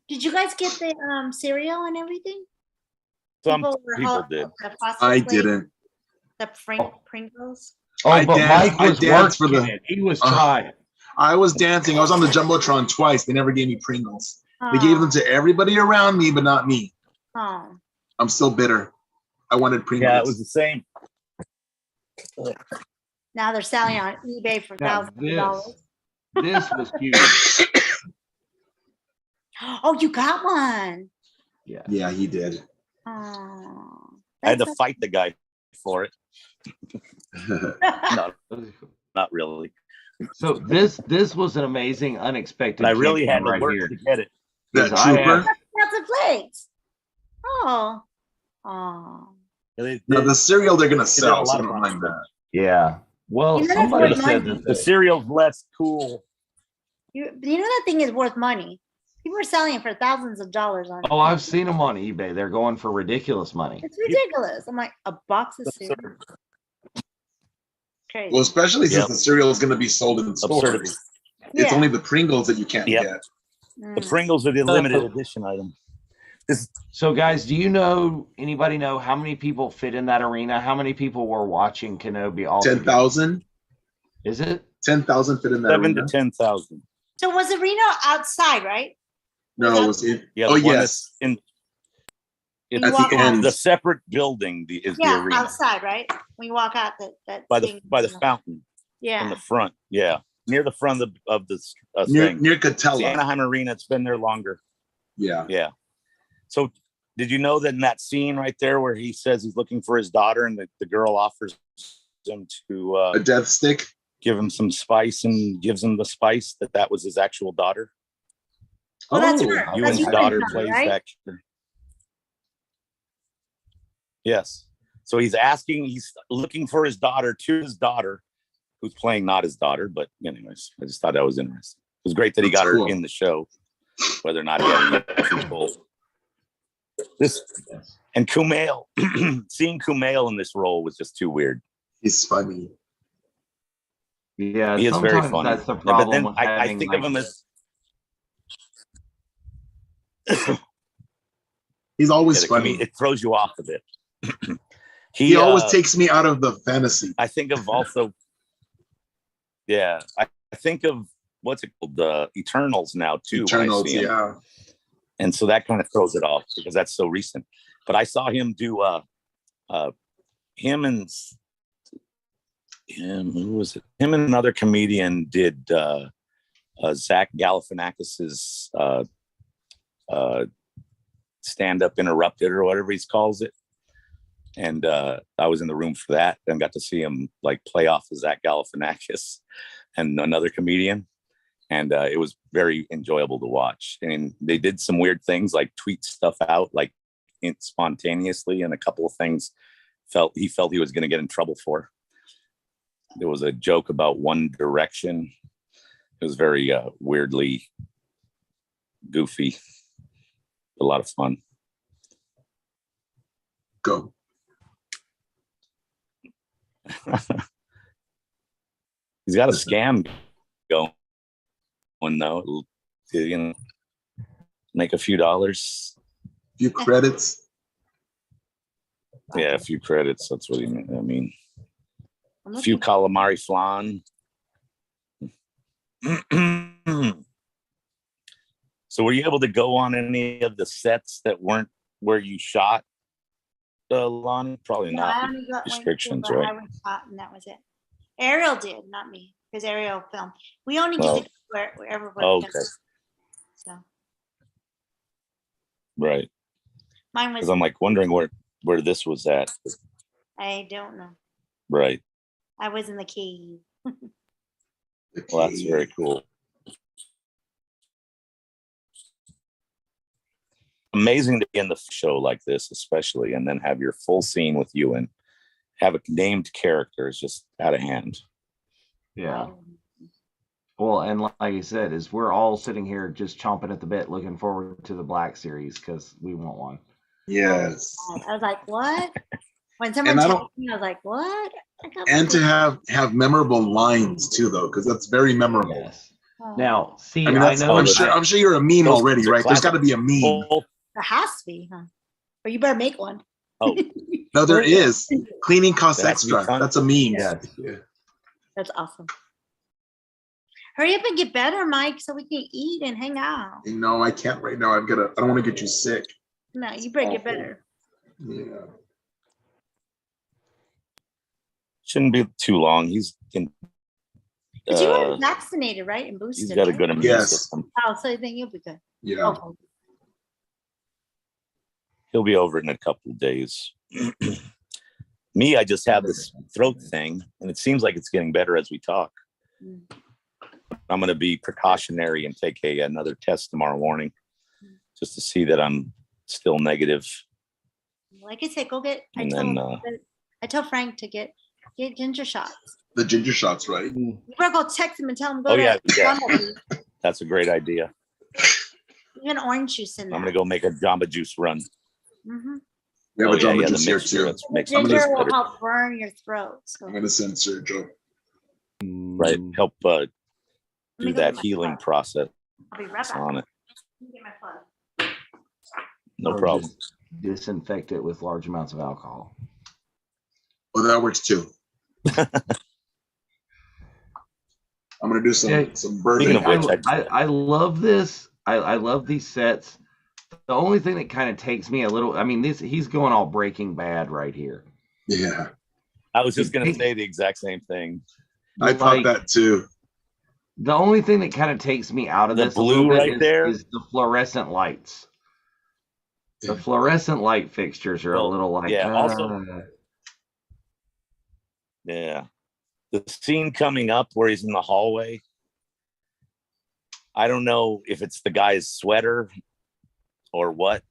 Did you guys get the cereal and everything? Some were people hot- did. the Frosted I Flakes, didn't. The Pringles. Oh, I but danced- Mike I was danced for working the- it. He was Uh, trying. I was dancing. I was on the Jumbotron twice. They never gave me Pringles. They gave them to everybody around me, but not me. Oh, I'm still bitter. I wanted Pringles. Yeah, it was the same. now they're selling on eBay for Now, thousands of dollars. this was huge. Oh, you got one. Yeah. Yeah, he did. Oh, I had to that's fight the guy for it. No, not really. So this was an amazing, unexpected. But I really had campaign to right work here. to get it. That Because I trooper. have- Frosted Flakes. Oh, oh. Now the cereal they're gonna did a sell, lot so I of don't mind that. Yeah. Well, You know, that's somebody worth said money. that The cereal's less cool. You know that thing is worth money. People are selling it for thousands of dollars on. Oh, I've seen them on eBay. They're going for ridiculous money. It's ridiculous. I'm like a box of cereal. Absurd. Crazy. Well, especially since Yep. the cereal is gonna be sold in Absurdity. stores. It's Yeah. only the Pringles that you can't Yep. get. The Pringles are the limited edition item. So, guys, do anybody know how many people fit in that arena? How many people were watching Kenobi all 10,000? Is it? 10,000 fit in that 7 arena? to 10,000. So was the arena outside, right? No, it was in. Yeah. Oh, the one yes. that's in. It's at the end. The separate building is the arena. Outside, right? When you walk out that by thing, the fountain. Yeah. In the front. Yeah. Near the front of the near thing. Catella. The Anaheim Arena. It's been there longer. Yeah. Yeah. So did you know that in that scene right there where he says he's looking for his daughter and the girl offers him to a death stick, give him some spice and gives him the spice, that was his actual daughter? Oh, that's her. Ewan's daughter plays right? That character. Yes. So he's looking for his daughter to his daughter, who's playing not his daughter, but anyways, I just thought that was interesting. It was great that he got her in the show, whether or not he had any control. And Kumail, seeing Kumail in this role was just too weird. He's funny. Yeah, he is very funny. That's the problem. But then I think of him as he's always funny. It throws you off a bit. He always takes me out of the fantasy. I think of also, yeah, I think of what's it called, the Eternals now too. Eternals, yeah. And so that kind of throws it off because that's so recent. But I saw him do him and who was it? Him and another comedian did Zach Galifianakis's stand up interrupted or whatever he calls it. And I was in the room for that and got to see him like play off of Zach Galifianakis and another comedian. And it was very enjoyable to watch. And they did some weird things like tweet stuff out like spontaneously, and a couple of things he felt he was going to get in trouble for. There was a joke about One Direction. It was very weirdly goofy. A lot of fun. Go. He's got a scam going though. Make a few dollars. A few credits. Yeah, a few credits. That's what he meant. I mean, a few calamari flan. So were you able to go on any of the sets that weren't where you shot, Lonnie? Probably not. I only got restrictions, one, right? I was shot and that was it. Ariel did, not me, because Ariel filmed. We only get to go wherever we're okay. So. Right. Mine was. Because I'm like wondering where this was at. I don't know. Right. I was in the cave. Well, that's very cool. Amazing to be in the show like this, especially, and then have your full scene with you and have a named character is just out of hand. Yeah. Well, and like you said, is we're all sitting here just chomping at the bit, looking forward to the Black series because we want one. Yes. I was like, what? When someone told me, I was like, what? And to have memorable lines too, though, because that's very memorable. Yes. Now, see, I mean, I'm sure you're a meme already, right? There's got to be a meme. There has to be, huh? Or you better make one. Oh, no, there is. Cleaning costs extra. That's a meme. Yeah. That's awesome. Hurry up and get better, Mike, so we can eat and hang out. No, I can't right now. I don't want to get you sick. No, you better get better. Yeah. Shouldn't be too long. He's in. But you were vaccinated, right? And boosted. He's got a good immune system. Oh, so then you'll be good. Yeah. Okay. He'll be over in a couple of days. Me, I just have this throat thing, and it seems like it's getting better as we talk. I'm going to be precautionary and take another test tomorrow morning just to see that I'm still negative. Like I said, go get. I tell Frank to get ginger shots. The ginger shots, right? You better go text him and tell him go to yeah. That's a great idea. Even orange juice in there. I'm going to go make a Jamba Juice run. Mm-hmm. We have a Jamba Juice here too. Ginger will help burn your throat. So. I'm going to send Sergio. Right. Help do that healing process. I'll be right back. On it. Get my plug. No problem. Disinfect it with large amounts of alcohol. Well, that works too. I'm gonna do some birding. I love this. I love these sets. The only thing that kind of takes me a little, I mean, he's going all Breaking Bad right here. Yeah. I was just going to say the exact same thing. I thought that too. The only thing that kind of takes me out of the this blue right is, there is the fluorescent lights. The fluorescent light fixtures are a little like, yeah. The scene coming up where he's in the hallway. I don't know if it's the guy's sweater or what,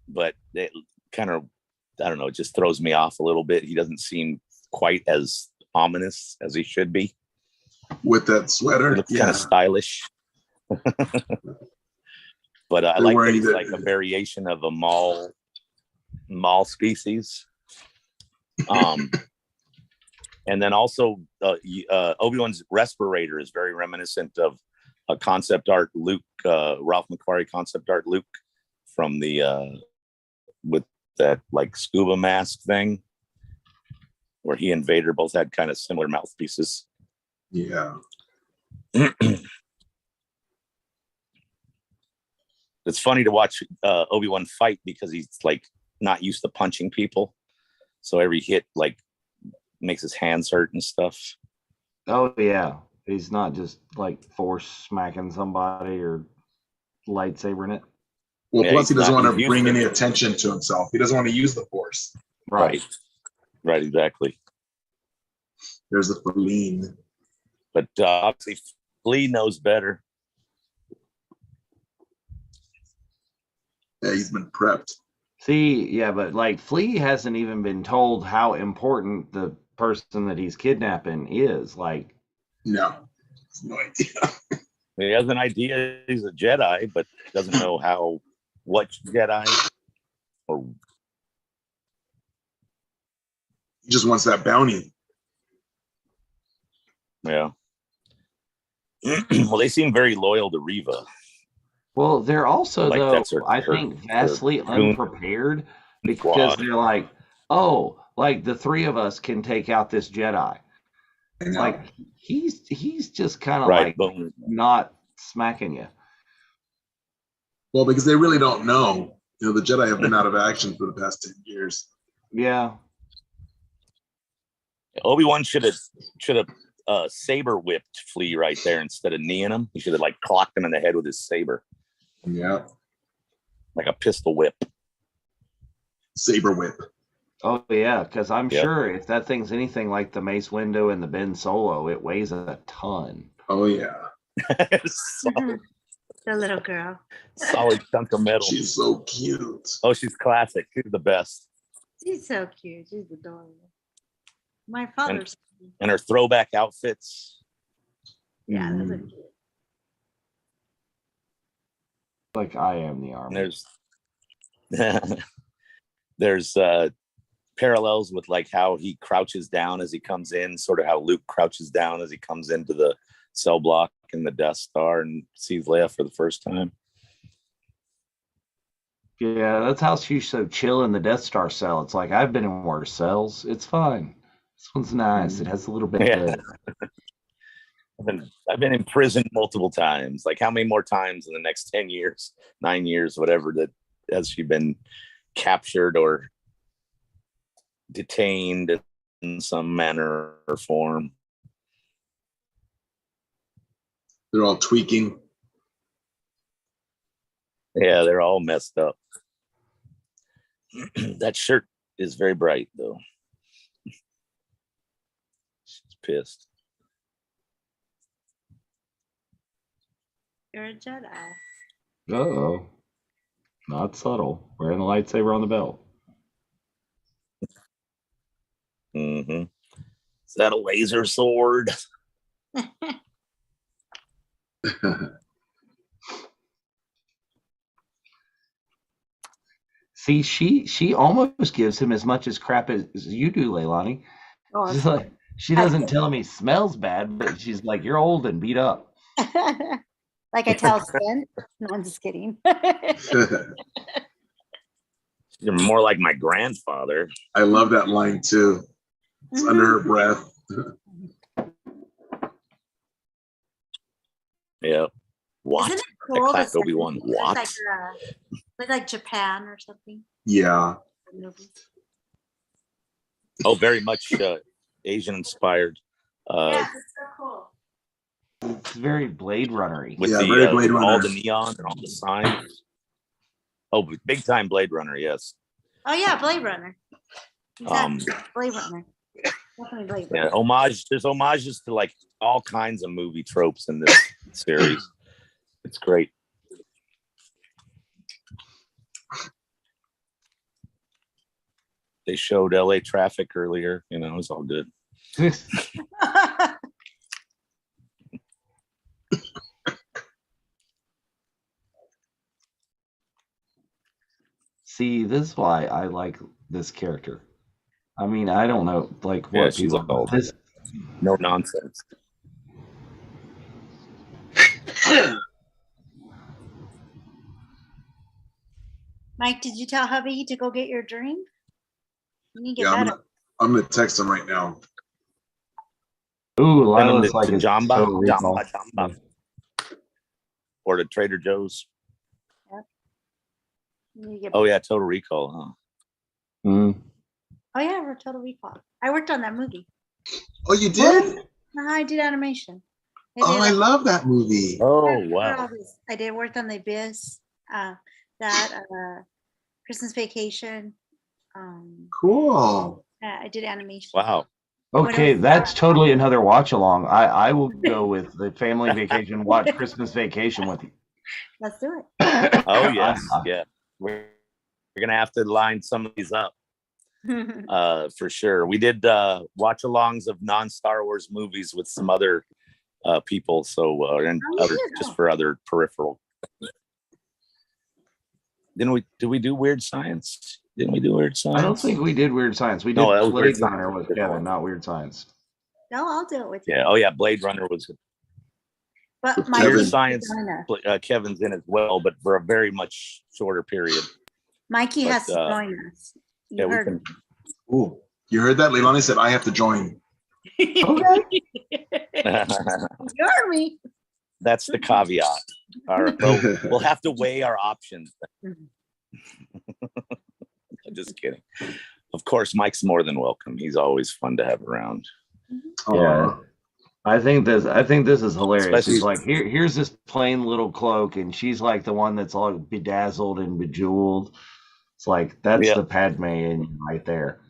but it kind of, I don't know, it just throws me off a little bit. He doesn't seem quite as ominous as he should be. With that sweater. He looks kind of stylish. But I like that he's like a variation of a mall species. And then also Obi-Wan's respirator is very reminiscent of a concept art Luke, Ralph McQuarrie concept art Luke from the with that like scuba mask thing, where he and Vader both had kind of similar mouthpieces. Yeah. It's funny to watch Obi-Wan fight because he's like not used to punching people, so every hit like makes his hands hurt and stuff. Oh yeah, he's not just like force smacking somebody or lightsabering it. Well, plus he doesn't want to bring any attention to himself. He doesn't want to use the force. Right, exactly. There's the Feline. But obviously, Flea knows better. Yeah, he's been prepped. See, yeah, but like Flea hasn't even been told how important the person that he's kidnapping is. Like, no idea. He has an idea he's a Jedi, but doesn't know what Jedi, or he just wants that bounty. Yeah. Well, they seem very loyal to Reva. Well, they're also I think vastly unprepared because they're like, oh, like the three of us can take out this Jedi. Like he's just kind of like not smacking you. Well, because they really don't know. You know, the Jedi have been out of action for the past 10 years. Yeah. Obi-Wan should have saber whipped Flea right there instead of kneeing him. He should have like clocked him in the head with his saber. Yeah. Like a pistol whip. Saber whip. Oh yeah, because I'm sure if that thing's anything like the Mace Windu and the Ben Solo, it weighs a ton. Oh yeah. The little girl. Solid chunk of metal. She's so cute. Oh, she's classic. She's the best. She's so cute. She's adorable. My father's. And her throwback outfits. Yeah, those are cute. Like I am the army. There's parallels with like how he crouches down as he comes in, sort of how Luke crouches down as he comes into the cell block in the Death Star and sees Leia for the first time. Yeah, that's how she's so chill in the Death Star cell. It's like, I've been in worse cells. It's fine. This one's nice. It has a little bit of I've been in prison multiple times. Like how many more times in the next 10 years, 9 years, whatever, that has she been captured or detained in some manner or form? They're all tweaking. Yeah, they're all messed up. That shirt is very bright though. She's pissed. You're a Jedi. Uh-oh. Not subtle. Wearing the lightsaber on the belt. Mm-hmm. Is that a laser sword? See, she almost gives him as much as crap as you do, Leilani. Oh, she's like, she doesn't tell him he smells bad, but she's like, you're old and beat up. Like I tell Sven. No, I'm just kidding. You're more like my grandfather. I love that line too. It's under her breath. Yeah. What? Isn't it cool? Obi-Wan. What? Like like Japan or something. Yeah. Oh, very much Asian inspired. Yeah, it's so cool. It's very Blade Runner-y. With very Blade with Runner. all the neon and all the signs. Oh, big time Blade Runner, yes. Oh yeah, Blade Runner. Exactly. Blade Runner. Definitely Blade Runner. Yeah, there's homages to like all kinds of movie tropes in this series. It's great. They showed LA traffic earlier, it was all good. See, this is why I like this character. I mean, I don't know, like what she's people. all no nonsense. Mike, did you tell hubby to go get your drink? You need to get better. I'm gonna text him right now. Ooh, Lila's like like Jamba, Jamba. Or to Trader Joe's. Yep. Oh yeah, Total Recall, huh? Mm. Oh yeah, we're Total Recall. I worked on that movie. Oh, you did? I did animation. I love that movie. Oh wow. I did work on The Abyss, that Christmas Vacation. Cool. Yeah, I did animation. Wow. Okay, that's totally another watch along. I will go with the family vacation, watch Christmas Vacation with you. Let's do it. Oh yes, yeah. We're gonna have to line some of these up. For sure. We did watch alongs of non-Star Wars movies with some other people, so and other just for other peripheral. Did we do Weird Science? Didn't we do Weird Science? I don't think we did Weird Science. We did Blade Runner with Kevin, not Weird Science. No, I'll do it with you. Yeah. Oh yeah, Blade Runner was. But Weird Science, Kevin's in as well, but for a very much shorter period. Mikey has to join us. You heard we can. Ooh, you heard that? Leilani said I have to join. Okay. You're me. That's the caveat. All right, we'll have to weigh our options. I'm just kidding. Of course, Mike's more than welcome. He's always fun to have around. Yeah. I think this is hilarious. She's like, here's this plain little cloak, and she's like the one that's all bedazzled and bejeweled. It's like that's the Padme in right there.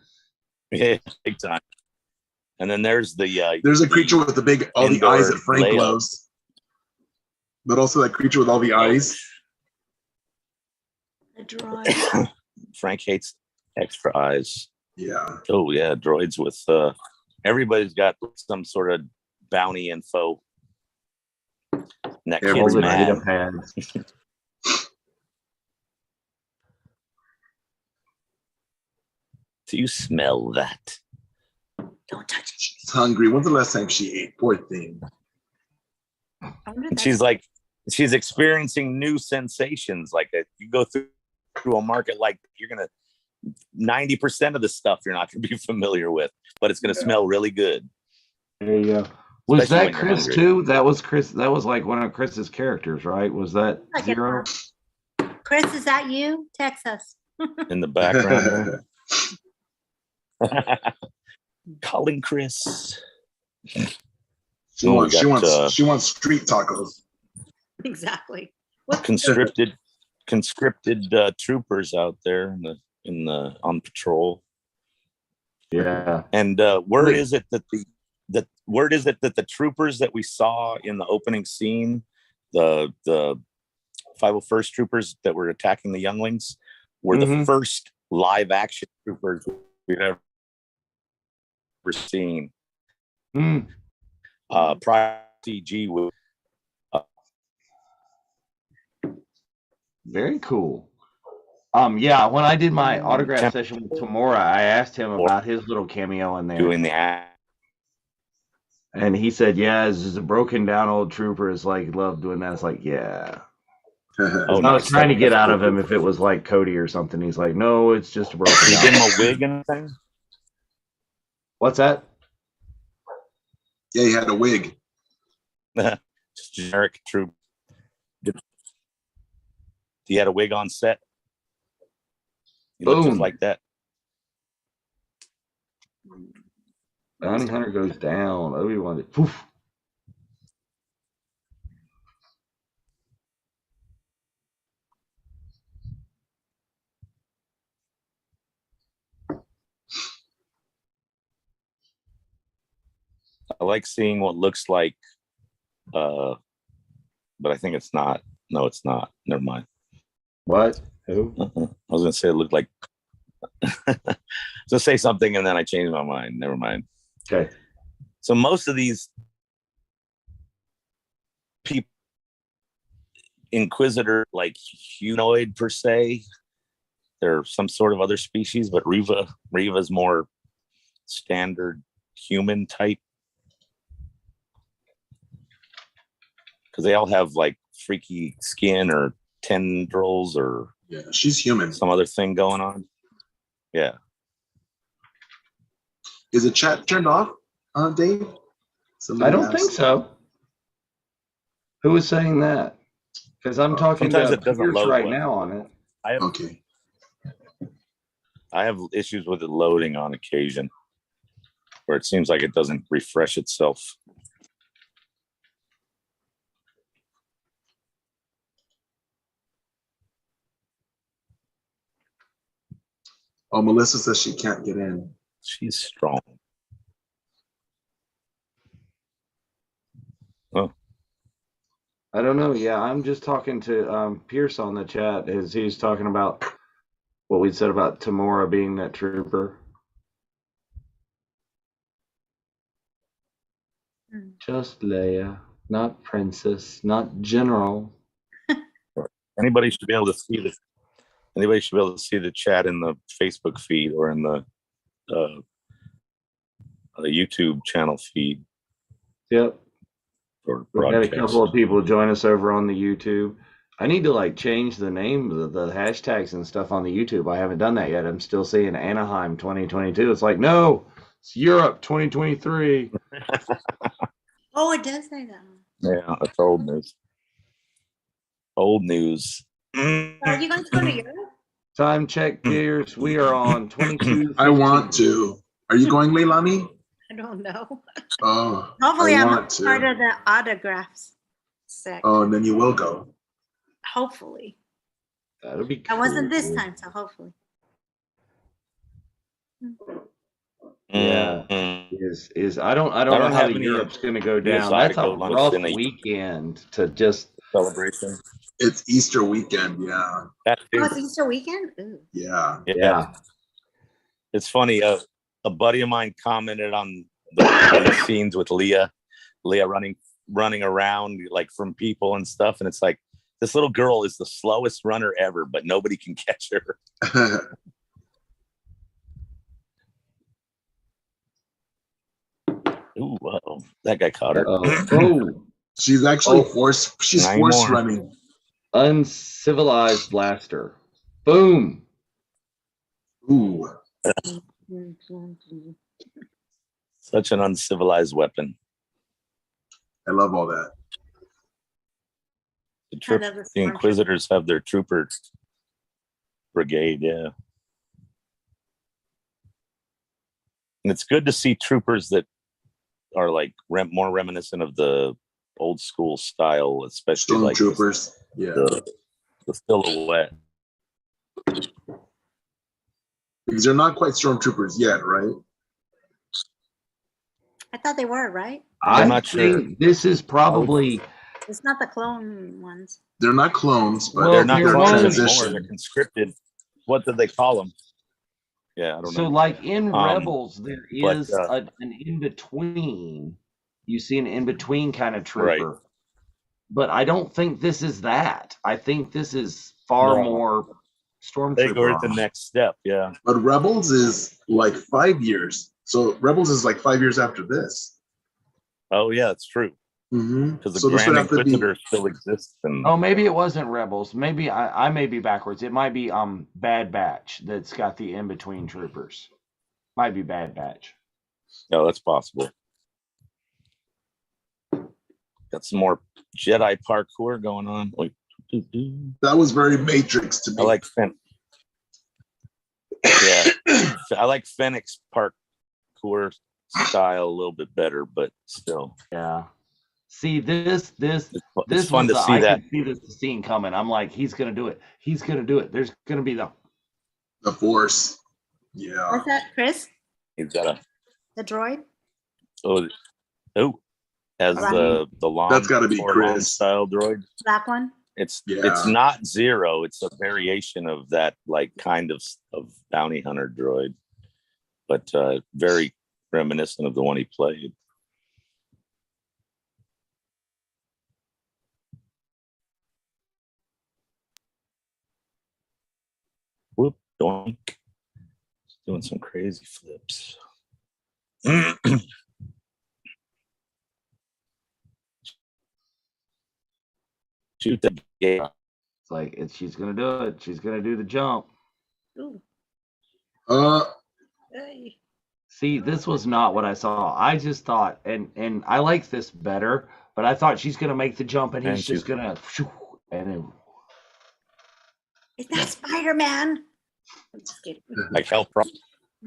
Yeah, big time. And then there's there's a creature with all the eyes that Frank loves, but also that creature with all the eyes. The droid. Frank hates extra eyes. Yeah. Oh yeah, droids with everybody's got some sort of bounty info. And that kid's mad. Do you smell that? Don't touch it. She's hungry. When's the last time she ate? Poor thing. And she's experiencing new sensations. Like you go through a market, like you're gonna 90% of the stuff you're not gonna be familiar with, but it's gonna smell really good. There you go. Was that Chris too? That was Chris. That was like one of Chris's characters, right? Was that Zero? Chris, is that you? Text us. In the background. Calling Chris. She wants street tacos. Exactly. Conscripted troopers out there on patrol. Yeah. And word is it that the troopers that we saw in the opening scene, the 501st troopers that were attacking the younglings, were the first live action troopers we've ever seen. Prior CG was very cool. Yeah, when I did my autograph session with Tamora, I asked him about his little cameo in there. Doing the act. And he said, yeah, as a broken down old trooper is like love doing that. It's like, yeah. I was trying to get out of him if it was like Cody or something. He's like, no, it's just a broken down. You give him a wig and anything? What's that? Yeah, he had a wig. Just generic troop. He had a wig on set. He looked just Boom. like that. Bounty Hunter goes down. Obi-Wan. Poof. I like seeing what looks like, but I think it's not. No, it's not. Never mind. What? Who? I was gonna say it looked like. I was gonna say something and then I changed my mind. Never mind. Okay. So most of these people, Inquisitor, like humanoid per se, they're some sort of other species, but Reva's more standard human type. Because they all have like freaky skin or tendrils or she's human. Some other thing going on. Yeah. Is the chat turned off, Dave? I don't think so. Who was saying that? Because I'm talking sometimes to it doesn't Pierce load right well. now on it. I have issues with it loading on occasion, where it seems like it doesn't refresh itself. Oh, Melissa says she can't get in. She's strong. Oh. I don't know. Yeah, I'm just talking to Pierce on the chat as he's talking about what we said about Tamora being that trooper. Just Leia, not princess, not general. Anybody should be able to see this. Anybody should be able to see the chat in the Facebook feed or in the YouTube channel feed. Yep. Or We've had a couple of people join us over on the YouTube. I need to like change the name of the hashtags and stuff on the YouTube. I haven't done that yet. I'm still seeing Anaheim 2022. It's like, no, it's Europe 2023. Oh, it does say that. Yeah, that's old news. Old news. Are you going to go to Europe? Time check, Pierce. We are on 22. I want to. Are you going, Leilani? I don't know. Oh, hopefully I'm part of the autographs section. Oh, and then you will go. Hopefully. That'll be cool. I wasn't this time, so hopefully. Yeah. Is I don't know how the Europe's going to go down. That's a rough weekend to just celebration. It's Easter weekend, yeah. It's Easter weekend? Ooh. Yeah. It's funny. A buddy of mine commented on the scenes with Leia running around like from people and stuff, and it's like this little girl is the slowest runner ever, but nobody can catch her. Ooh, whoa. That guy caught her. Oh. She's actually force running. Uncivilized blaster. Boom. Ooh. Such an uncivilized weapon. I love all that. The Inquisitors have their trooper brigade, yeah. And it's good to see troopers that are like more reminiscent of the old school style, especially like stormtroopers. The silhouette. Because they're not quite stormtroopers yet, right? I thought they were, right? I'm not sure. This is probably. It's not the clone ones. They're not clones, but they're not clones transition. anymore. They're conscripted. What did they call them? Yeah, I don't know. So, like in Rebels, there is an in between. You see an in between kind of trooper, right. But I don't think this is that. I think this is far more stormtrooper. They go at the next step, yeah. But Rebels is like 5 years. So Rebels is like 5 years after this. Oh yeah, that's true. Because the Grand Inquisitor still exists. Oh, maybe it wasn't Rebels. Maybe I may be backwards. It might be Bad Batch that's got the in between troopers. Might be Bad Batch. No, that's possible. Got some more Jedi parkour going on. That was very Matrix to me. I like Yeah, I like Fennec's parkour style a little bit better, but still. Yeah. See, this It's fun was to see I that. could see this scene coming. I'm like, he's gonna do it. He's gonna do it. There's gonna be the Force. Yeah. What's that, Chris? He's got The droid? oh, as the long, that's got to be Orlon Chris style droid. Black one? It's not Zero. It's a variation of that, like kind of bounty hunter droid, but very reminiscent of the one he played. Whoop, doink. Doing some crazy flips. Shoot the gate. It's like she's gonna do it. She's gonna do the jump. Ooh. Hey. See, this was not what I saw. I just thought, and I like this better, but I thought she's gonna make the jump and he's just gonna and Is that Spider-Man? I'm just kidding. Like hell.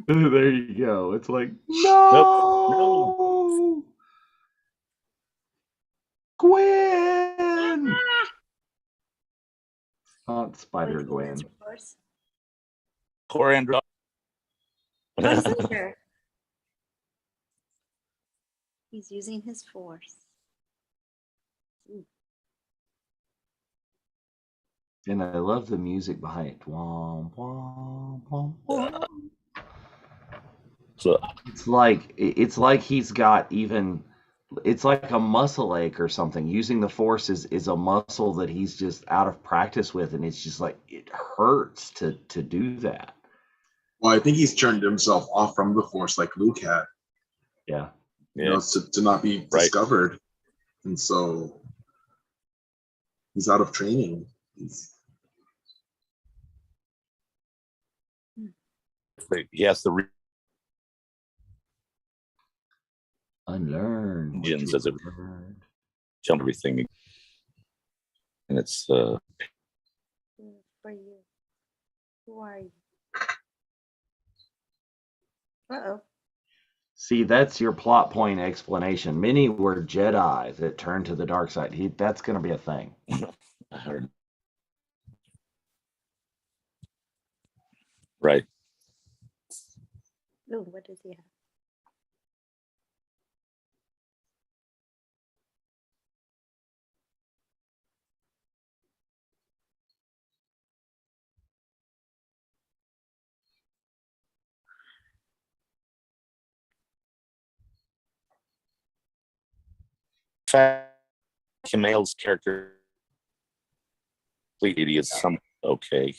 There you go. It's like no. Gwen. Not Spider Gwen. Poor Andrew. He's using his Force. Ooh. And I love the music behind it. Womp, womp, womp, womp. So it's like he's got even. It's like a muscle ache or something. Using the Force is a muscle that he's just out of practice with, and it's just like it hurts to do that. Well, I think he's turned himself off from the Force like Luke had. Yeah. You know, to not be discovered. And so he's out of training. He has to unlearn engines as it jump everything, and it's for you. Who are you? Uh-oh. See, that's your plot point explanation. Many were Jedi that turned to the dark side. That's going to be a thing. I heard. Right. Oh, what does he have? Kamel's character completely is some okay.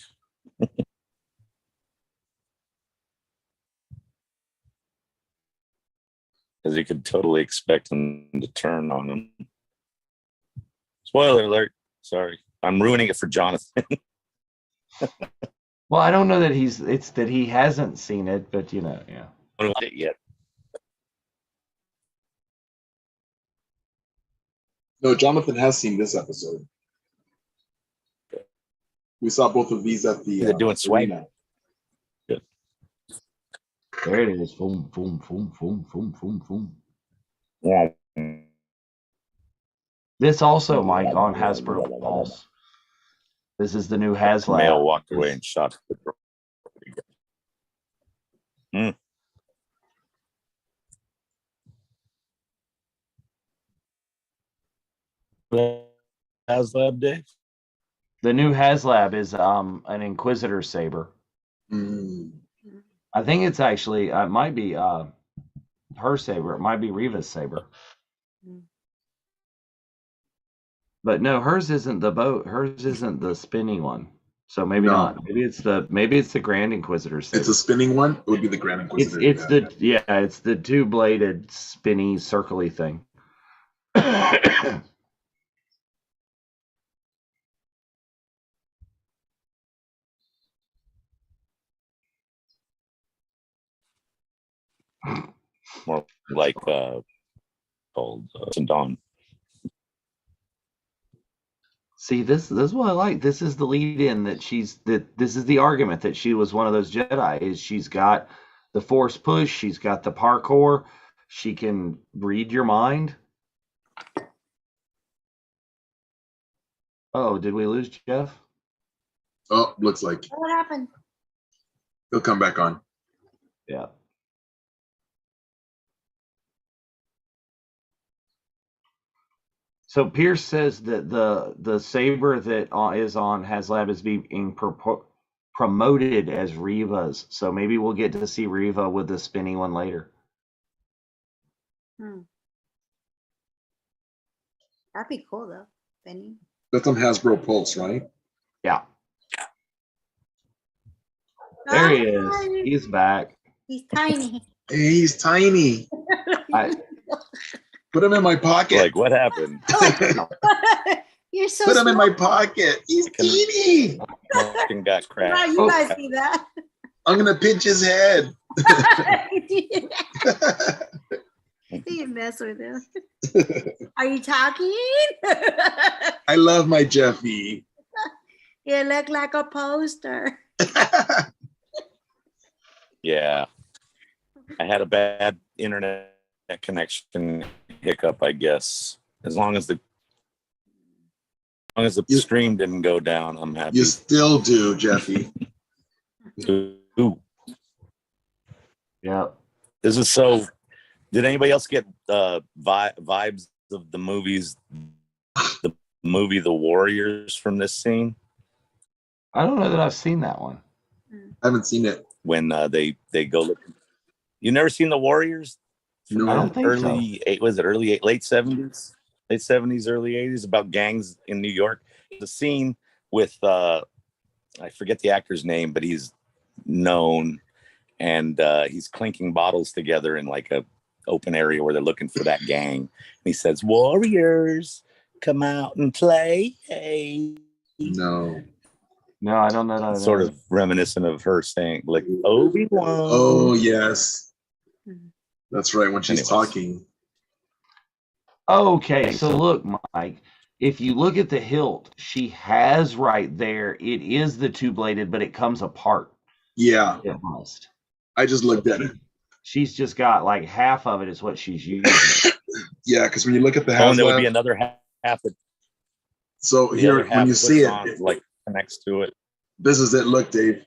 Because you could totally expect him to turn on him. Spoiler alert. Sorry. I'm ruining it for Jonathan. Well, I don't know that it's that he hasn't seen it, but you know, yeah. I don't want it yet. No, Jonathan has seen this episode. We saw both of these at the doing swag. Good. There it is. Boom, boom, boom, boom, boom, boom, boom. Yeah. This also, Mike, on Hasbro Pulse. This is the new HasLab. Male walked away and shot the door. HasLab, Dave? The new HasLab is an Inquisitor saber. I think it's actually it might be her saber. It might be Reva's saber. But no, hers isn't the boat. Hers isn't the spinning one. So maybe not. Maybe it's the Grand Inquisitor saber. It's a spinning one. It would be the Grand Inquisitor. It's the two-bladed spinny circly thing. More like called Dawn. See, this is what I like. This is the lead in that this is the argument that she was one of those Jedi. Is she's got the Force push, she's got the parkour, she can read your mind. Oh, did we lose Jeff? Oh, looks like What happened? he'll come back on. Yeah. So Pierce says that the saber that is on HasLab is being promoted as Reva's. So maybe we'll get to see Reva with the spinny one later. That'd be cool though, Benny. That's on Hasbro Pulse, right? Yeah. There he is. He's back. He's tiny. Hey, he's tiny. Put him in my pocket. Like, what happened? You're so Put him in small. my pocket. He's teeny. Fucking got Wow, crashed. you guys see that? I'm gonna pinch his head. You mess with him. Are you talking? I love my Jeffy. You look like a poster. Yeah. I had a bad internet connection hiccup, I guess. As long as the stream didn't go down, I'm happy. You still do, Jeffy. Ooh. Yeah. This is so. Did anybody else get vibes of the movie The Warriors from this scene? I don't know that I've seen that one. I haven't seen it. When they go looking. You never seen The Warriors? No. I don't think late 70s, early 80s, about gangs in New York. The scene with I forget the actor's name, but he's known, and he's clinking bottles together in like a open area where they're looking for that gang. And he says, "Warriors, come out and play." Hey. No. No, I don't know that. Sort of reminiscent of her saying, like, Obi-Wan. Oh, yes. That's right, when she's Anyways. talking. Okay, so look, Mike, if you look at the hilt, she has right there, it is the two-bladed, but it comes apart. Yeah, It must. I just looked at it. She's just got like half of it is what she's using. Yeah, because when you look at the Oh, and there would be HasLab, another half that so the here, other half when you puts see on, it, like connects to it. this is it. Look, Dave.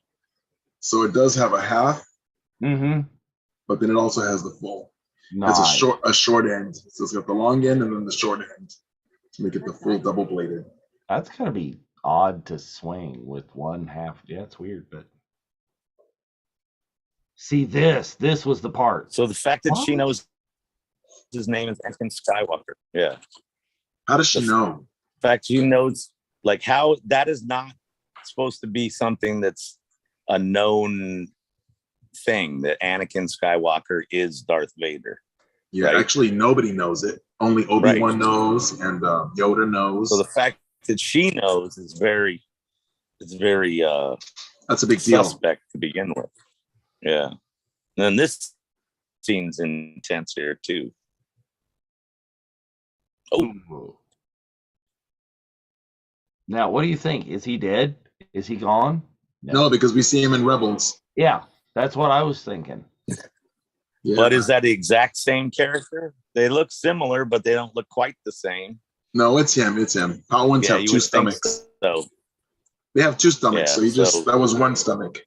So it does have a half, Mm-hmm. but then it also has the full. Nice. It's a short end. So it's got the long end and then the short end to make it the full double bladed. That's gonna be odd to swing with one half. Yeah, it's weird, but see this was the part. So the fact that she knows his name is Anakin Skywalker. Yeah. How does she know? The fact she knows, like, how that is not supposed to be something that's a known thing, that Anakin Skywalker is Darth Vader. Yeah, Right. actually, nobody knows it. Only Obi-Wan knows, and Yoda knows. So the fact that she knows is very That's a big deal. suspect to begin with. Yeah. And then this scene's intense here too. Oh, Ooh. Now, what do you think? Is he dead? Is he gone? No, because we see him in Rebels. Yeah, that's what I was thinking. Yeah. but is that the exact same character? They look similar, but they don't look quite the same. No, it's him. It's him. Palwans have you two would think stomachs. so. They have two stomachs, Yeah, so that was one stomach.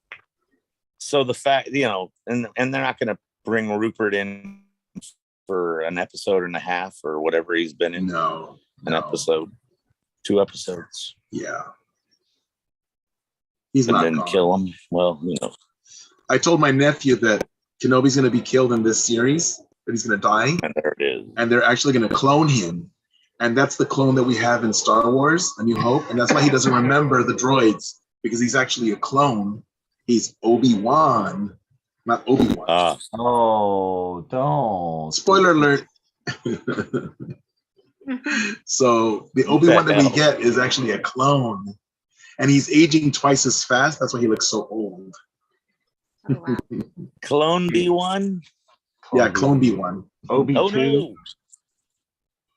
So the fact, and they're not going to bring Rupert in for an episode and a half or whatever he's been in. No. An episode, 2 episodes, Yeah. He's and not then gone. kill him. Well, I told my nephew that Kenobi's going to be killed in this series, that he's going to die, and there it is. and they're actually going to clone him. And that's the clone that we have in Star Wars, A New Hope. And that's why he doesn't remember the droids, because he's actually a clone. He's Obi-Wan, not Obi-Wan. Oh, don't. Spoiler alert. So the Obi-Wan that we get is actually a clone. And he's aging twice as fast. That's why he looks so old. Oh, wow. Clone B1. Yeah, Clone B1. Obi Oh 2. no!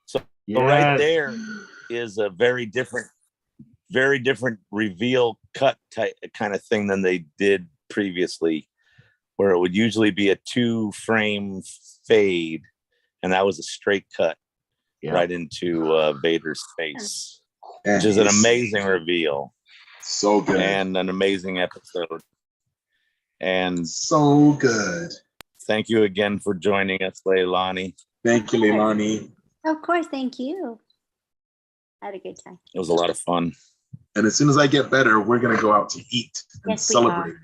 So Yes. right there is a very different very different reveal cut type kind of thing than they did previously, where it would usually be a 2-frame fade, and that was a straight cut right into Vader's face, which is an amazing reveal. So good. And an amazing episode. And so good. Thank you again for joining us, Leilani. Thank you, Leilani. Of course, thank you. I had a good time. It was a lot of fun. And as soon as I get better, we're going to go out to eat and celebrate.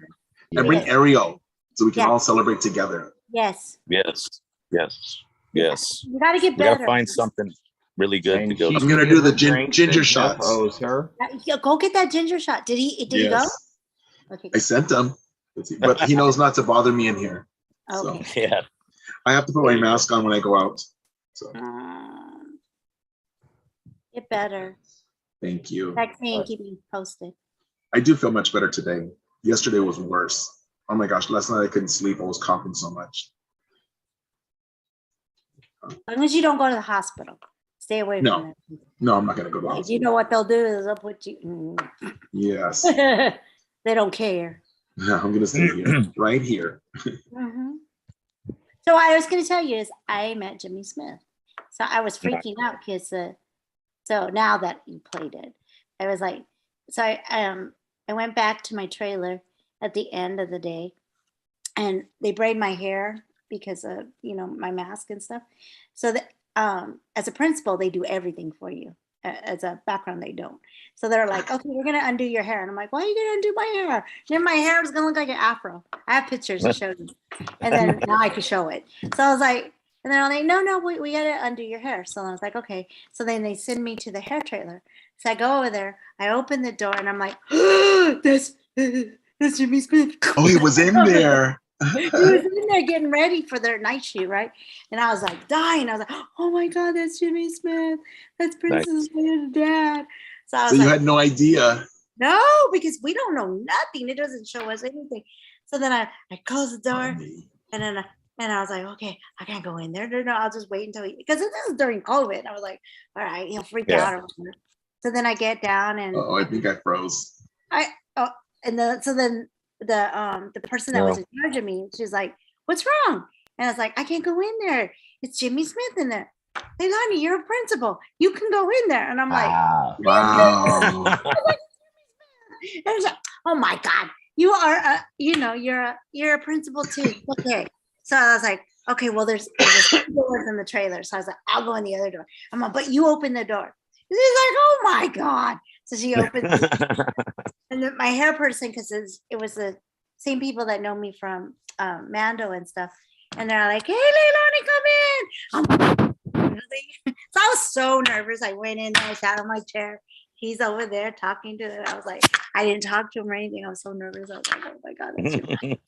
And bring Ariel so we can all celebrate together. Yes. Yes. You got to get better. We got to find something really good to go. I'm going to do the ginger shots. Go get that ginger shot. Did he go? Okay. I sent him, but he knows not to bother me in here. Okay. So, yeah. I have to put my mask on when I go out. So. Get better. Thank you. Text me and keep me posted. I do feel much better today. Yesterday was worse. Oh my gosh, last night I couldn't sleep. I was coughing so much. As long as you don't go to the hospital, stay away from it. No, I'm not going to go to the hospital. You know what they'll do is they'll put you. Yes. They don't care. No, I'm going to stay here, right here. Mm-hmm. So what I was going to tell you is I met Jimmy Smith. So I was freaking out because so now that you played it, I was like, so I went back to my trailer at the end of the day, and they braid my hair because of my mask and stuff. So that as a principal, they do everything for you. As a background, they don't. So they're like, okay, we're gonna undo your hair, and I'm like, why are you gonna undo my hair? Then my hair is gonna look like an afro. I have pictures to show you, and then now I can show it. So I was like, and they're like, no, we gotta undo your hair. So I was like, okay. So then they send me to the hair trailer. So I go over there, I open the door, and I'm like, that's Jimmy Smith. Oh, he was in there. He was in there getting ready for their night shoot, right? And I was like dying. I was like, oh my God, that's Jimmy Smith. That's Princess Leia's dad. So I was you had no idea. No, because we don't know nothing. It doesn't show us anything. So then I closed the door, and I was like, okay, I can't go in there. No, I'll just wait until because this is during COVID. I was like, all right, he'll freak out. Or whatever. So then I get down and I think I froze. So then the person that was in charge of me, she's like, what's wrong? And I was like, I can't go in there. It's Jimmy Smith in there. Leilani, you're a principal. You can go in there. And I'm like, wow. And I was like, oh my God, you are you're a principal too. Okay. So I was like, okay, well, there's doors in the trailer. So I was like, I'll go in the other door. I'm like, but you open the door. She's like, oh my God. So she opened and then my hair person, because it was the same people that know me from Mando and stuff. And they're like, hey, Leilani, come in. So I was so nervous. I went in there, I sat on my chair. He's over there talking to them. I was like, I didn't talk to him or anything. I was so nervous. I was like, oh my God, that's you.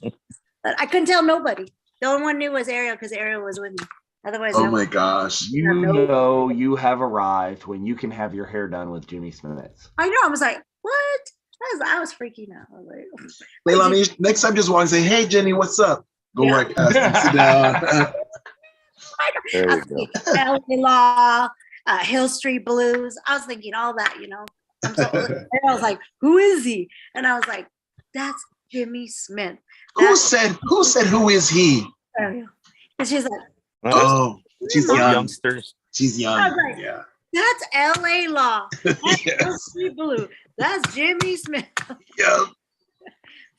But I couldn't tell nobody. The only one knew was Ariel because Ariel was with me. Otherwise, oh my gosh. You know you have arrived when you can have your hair done with Jimmy Smits. I know. I was like, what? I was freaking out. I was like, Leilani, next time just walk and say, hey, Jenny, what's up? Go right past and sit down. There we go. LA Law, Hill Street Blues. I was thinking all that, and I was like, who is he? And I was like, that's Jimmy Smith. Who said who is he? And she's like, oh, she's young. Youngsters. She's young. I was like, yeah. That's LA Law. That's Hill Yes. Street Blue. That's Jimmy Smith. Yeah.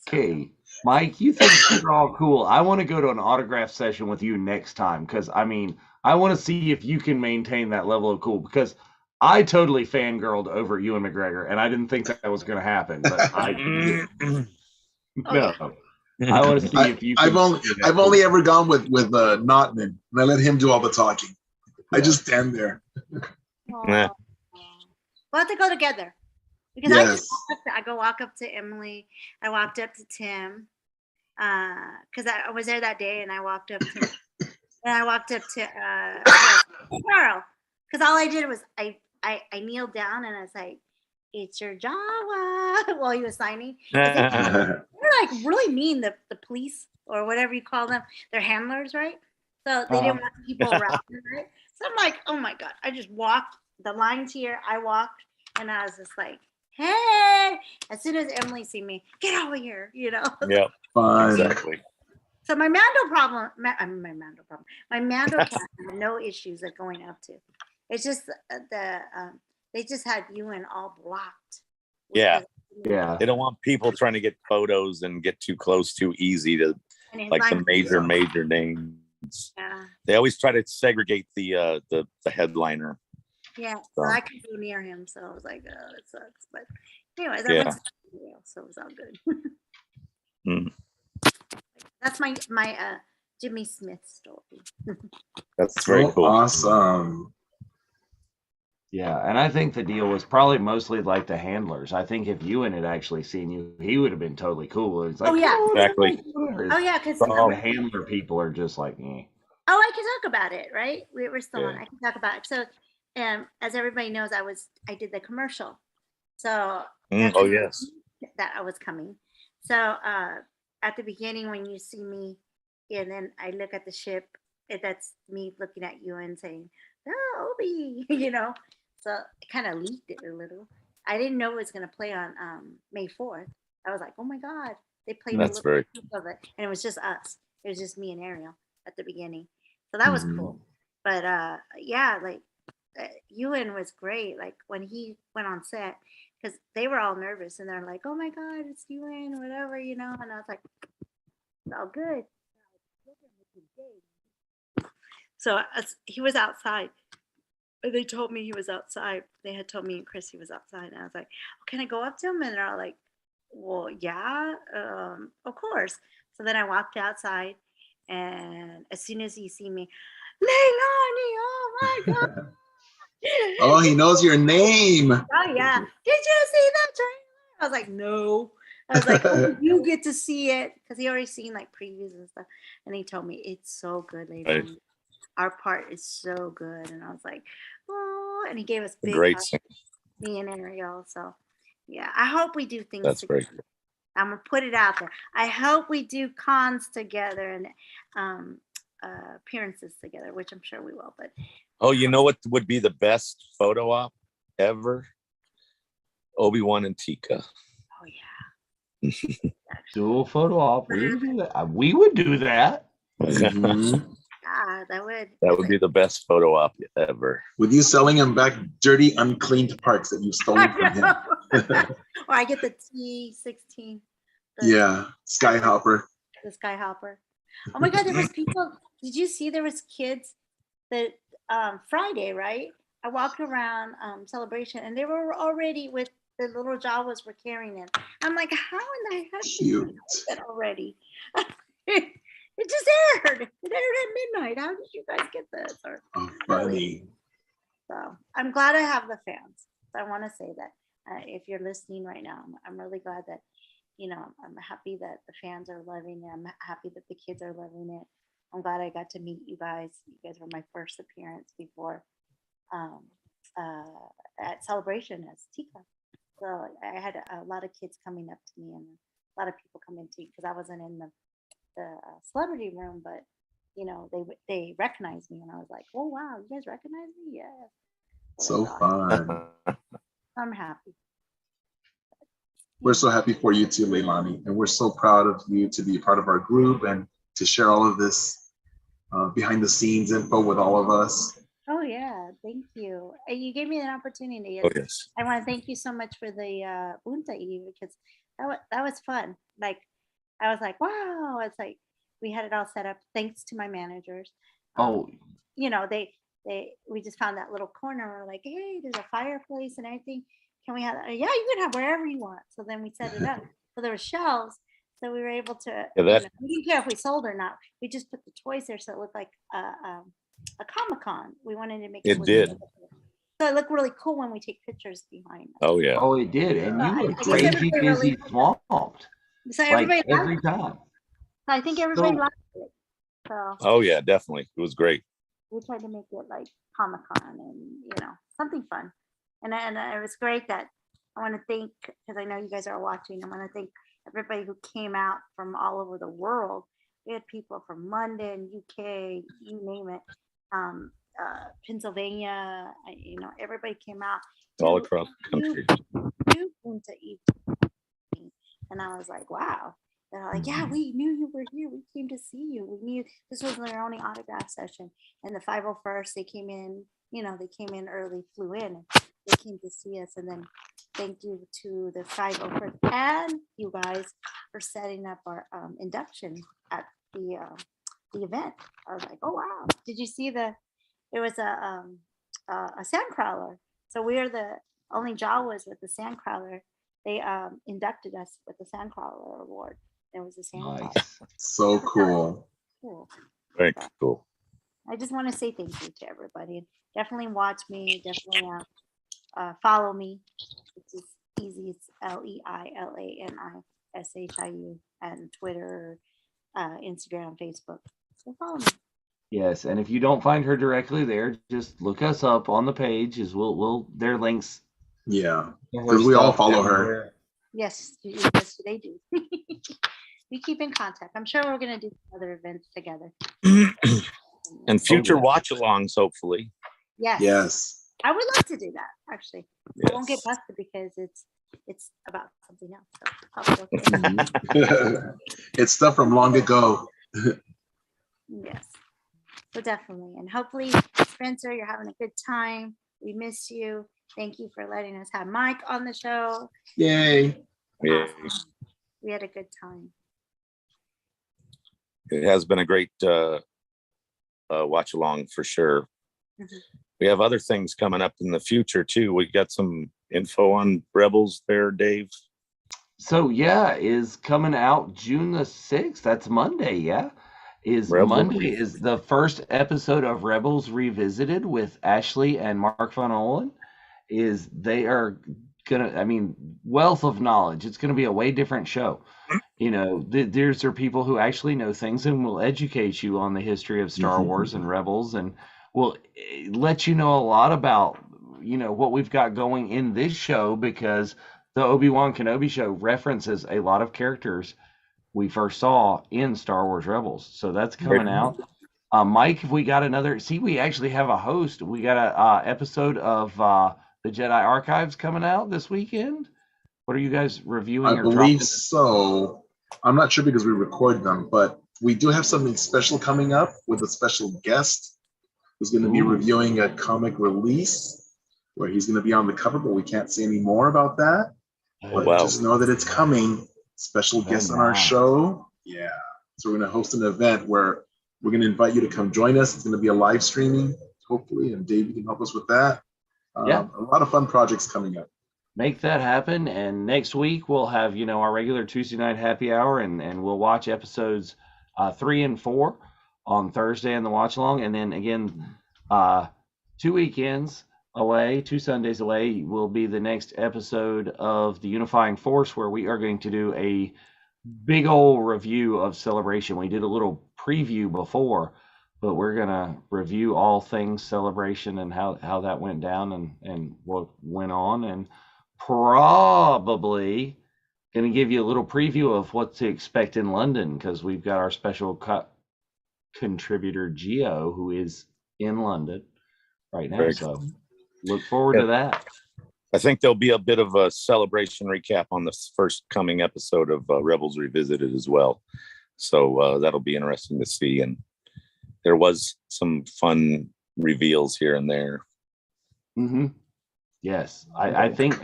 Okay, Mike, you think you're all cool. I want to go to an autograph session with you next time because, I want to see if you can maintain that level of cool because I totally fangirled over Ewan McGregor, and I didn't think that was going to happen, but I no. I want to see if you can. I've only ever gone with Notman, and I let him do all the talking. Yeah. I just stand there. Yeah. We'll have to go together. Because yes. I walk up to Emily. I walked up to Tim. Because I was there that day and I walked up to Carl. Because all I did was I kneeled down and I was like, it's your Jawa while he was signing. They're like really mean, the police or whatever you call them. They're handlers, right? So they didn't want people around them, right? So I'm like, oh my God. I just walked the lines here. I walked and I was just like, hey. As soon as Emily see me, get over here, Yeah, Fun. exactly. So my Mando problem, my Mando cat had no issues at going up to. It's just they just had Ewan all blocked. Yeah. Yeah. They don't want people trying to get photos and get too close too easy to like the major names. Yeah. They always try to segregate the headliner. Yeah, so I could go near him, so I was like, oh, it sucks. But anyways, I Yeah. went to the jail, so it was all good. Mm. That's my Jimmy Smith story. That's very cool. Awesome. Yeah, and I think the deal was probably mostly like the handlers. I think if Ewan had actually seen you, he would have been totally cool. It's like, Oh, yeah. Exactly. Oh yeah, because The handler people are just like, eh. oh, I can talk about it, right? We're still on. Yeah. I can talk about it. So, as everybody knows, I did the commercial. So Oh yes. that I was coming. So at the beginning, when you see me, and then I look at the ship, that's me looking at you and saying, "Oh, Obi," So it kind of leaked it a little. I didn't know it was going to play on May 4th. I was like, "Oh my God!" They played That's a little very clip of it, and it was just us. It was just me and Ariel at the beginning. So that was cool. But yeah, like Ewan was great. Like when he went on set, because they were all nervous and they're like, "Oh my God, it's Ewan," or whatever, And I was like, "It's all good." So he was outside. They told me he was outside. They had told me and Chris he was outside, and I was like, oh, "Can I go up to him?" And they're all like, "Well, yeah, of course." So then I walked outside, and as soon as he see me, Leilani, oh my God. Oh, he knows your name. Oh yeah. Did you see that trailer? I was like, no. I was like, oh, you get to see it, because he already seen like previews and stuff. And he told me it's so good, Leilani. Right. Our part is so good. And I was like, oh, and he gave us big great hugs, scene. me and Ariel. So yeah, I hope we do things That's together. very cool. I'm gonna put it out there. I hope we do cons together and appearances together, which I'm sure we will. But Oh, you know what would be the best photo op ever? Obi-Wan and Tika. oh yeah. Dual photo op. We would do that. We would do that. Ah, that would be the best photo op ever. With you selling him back dirty, uncleaned parts that you've stolen from him. Or I get the T16. Yeah, Skyhopper. The Skyhopper. Oh my God, there was people. Did you see there was kids that Friday, right? I walked around Celebration, and they were already with the little Jawas were carrying it. I'm like, how in the heck did you know that already? It just aired. It aired at midnight. How did you guys get this? Or Funny. So I'm glad I have the fans. So I want to say that if you're listening right now, I'm really glad that, I'm happy that the fans are loving it. I'm happy that the kids are loving it. I'm glad I got to meet you guys. You guys were my first appearance before at Celebration as Tika. So I had a lot of kids coming up to me and a lot of people coming to, because I wasn't in the celebrity room, but they recognized me, and I was like, oh wow, you guys recognize me? Yeah. So fun. I'm happy. We're so happy for you too, Leilani, and we're so proud of you to be a part of our group and to share all of this behind the scenes info with all of us. Oh yeah, thank you. You gave me an opportunity. Oh yes. I want to thank you so much for the Bunta, because that was fun. Like I was like, wow, it's like we had it all set up thanks to my managers. We just found that little corner. We're like, hey, there's a fireplace and everything. Can we have that? Yeah, you can have wherever you want. So then we set it up. So there were shelves. So we were able to, we didn't care if we sold or not. We just put the toys there so it looked like a Comic-Con. We wanted to make it did. So it looked really cool when we take pictures behind. Oh yeah. Oh, it did. And you were I crazy busy swamped. So everybody like every time. So I think everybody liked it. So oh yeah, definitely. It was great. We tried to make it like Comic-Con and something fun. And it was great that I want to thank, because I know you guys are watching, I want to thank everybody who came out from all over the world. We had people from London, UK, you name it, Pennsylvania, everybody came out. All across the country. you came to eat me. And I was like, wow. They're like, yeah, we knew you were here. We came to see you. We knew this was their only autograph session. And the 501st, they came in, they came in early, flew in. They came to see us. And then thank you to the 501st and you guys for setting up our induction at the event. I was like, oh, wow. Did you see there was a sandcrawler. So we are the only Jawas with the sandcrawler. They inducted us with the Sandcrawler Award. There was a Sandcrawler. Nice. So cool. Cool. Very cool. I just want to say thank you to everybody. Definitely watch me. Definitely follow me. It's as easy. It's LeilaniShiu and Twitter, Instagram, Facebook. So follow me. Yes, and if you don't find her directly there, just look us up on the page. We'll their links. Yeah, because we all follow her. Yes, they do. We keep in contact. I'm sure we're going to do other events together. And future watch-alongs, hopefully. Yes. I would love to do that, actually. Yes. I won't get busted because it's about something else. So okay. It's stuff from long ago. Yes. So definitely. And hopefully, Spencer, you're having a good time. We miss you. Thank you for letting us have Mike on the show. Yay. Yeah. Awesome. We had a good time. It has been a great watch along for sure. Mm-hmm. We have other things coming up in the future too. We got some info on Rebels there, Dave. So is coming out June the 6th. That's Monday, yeah. Monday is the first episode of Rebels Revisited with Ashley and Mark Van Olen. They are gonna, wealth of knowledge. It's gonna be a way different show. There's people who actually know things and will educate you on the history of Star Wars and Rebels, and will let you know a lot about what we've got going in this show, because the Obi-Wan Kenobi show references a lot of characters we first saw in Star Wars Rebels. So that's coming out. Mike, if we got we actually have a host. We got a episode of the Jedi Archives coming out this weekend. What are you guys reviewing? I believe so. I'm not sure because we record them, but we do have something special coming up with a special guest who's going to be reviewing a comic release where he's going to be on the cover, but we can't say any more about that. But just know that it's coming. Special guest on our show. Yeah. So we're going to host an event where we're going to invite you to come join us. It's going to be a live streaming, hopefully, and Dave, you can help us with that. A lot of fun projects coming up. Make that happen. And next week we'll have, our regular Tuesday night happy hour, and we'll watch episodes 3 and 4 on Thursday in the watch along. And then again, 2 weekends away, 2 Sundays away will be the next episode of the Unifying Force, where we are going to do a big old review of Celebration. We did a little preview before, but we're going to review all things Celebration and how that went down and what went on, and probably going to give you a little preview of what to expect in London, because we've got our special contributor Gio, who is in London right now. So look forward to that. I think there'll be a bit of a Celebration recap on the first coming episode of Rebels Revisited as well. So that'll be interesting to see. And there was some fun reveals here and there. Mm-hmm. Yes, I think,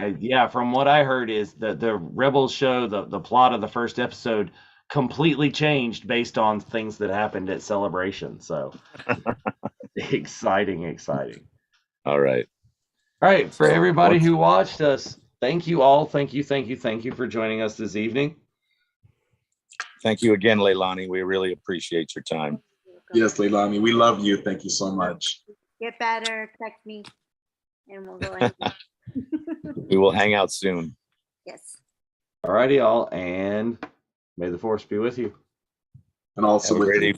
from what I heard is that the Rebels show, the plot of the first episode completely changed based on things that happened at Celebration. So exciting. All right. For everybody who watched us, thank you all. Thank you for joining us this evening. Thank you again, Leilani. We really appreciate your time. Yes, Leilani, we love you. Thank you so much. Get better. Text me, and we'll go ahead. We will hang out soon. Yes. All righty, all, and may the Force be with you. And also with you.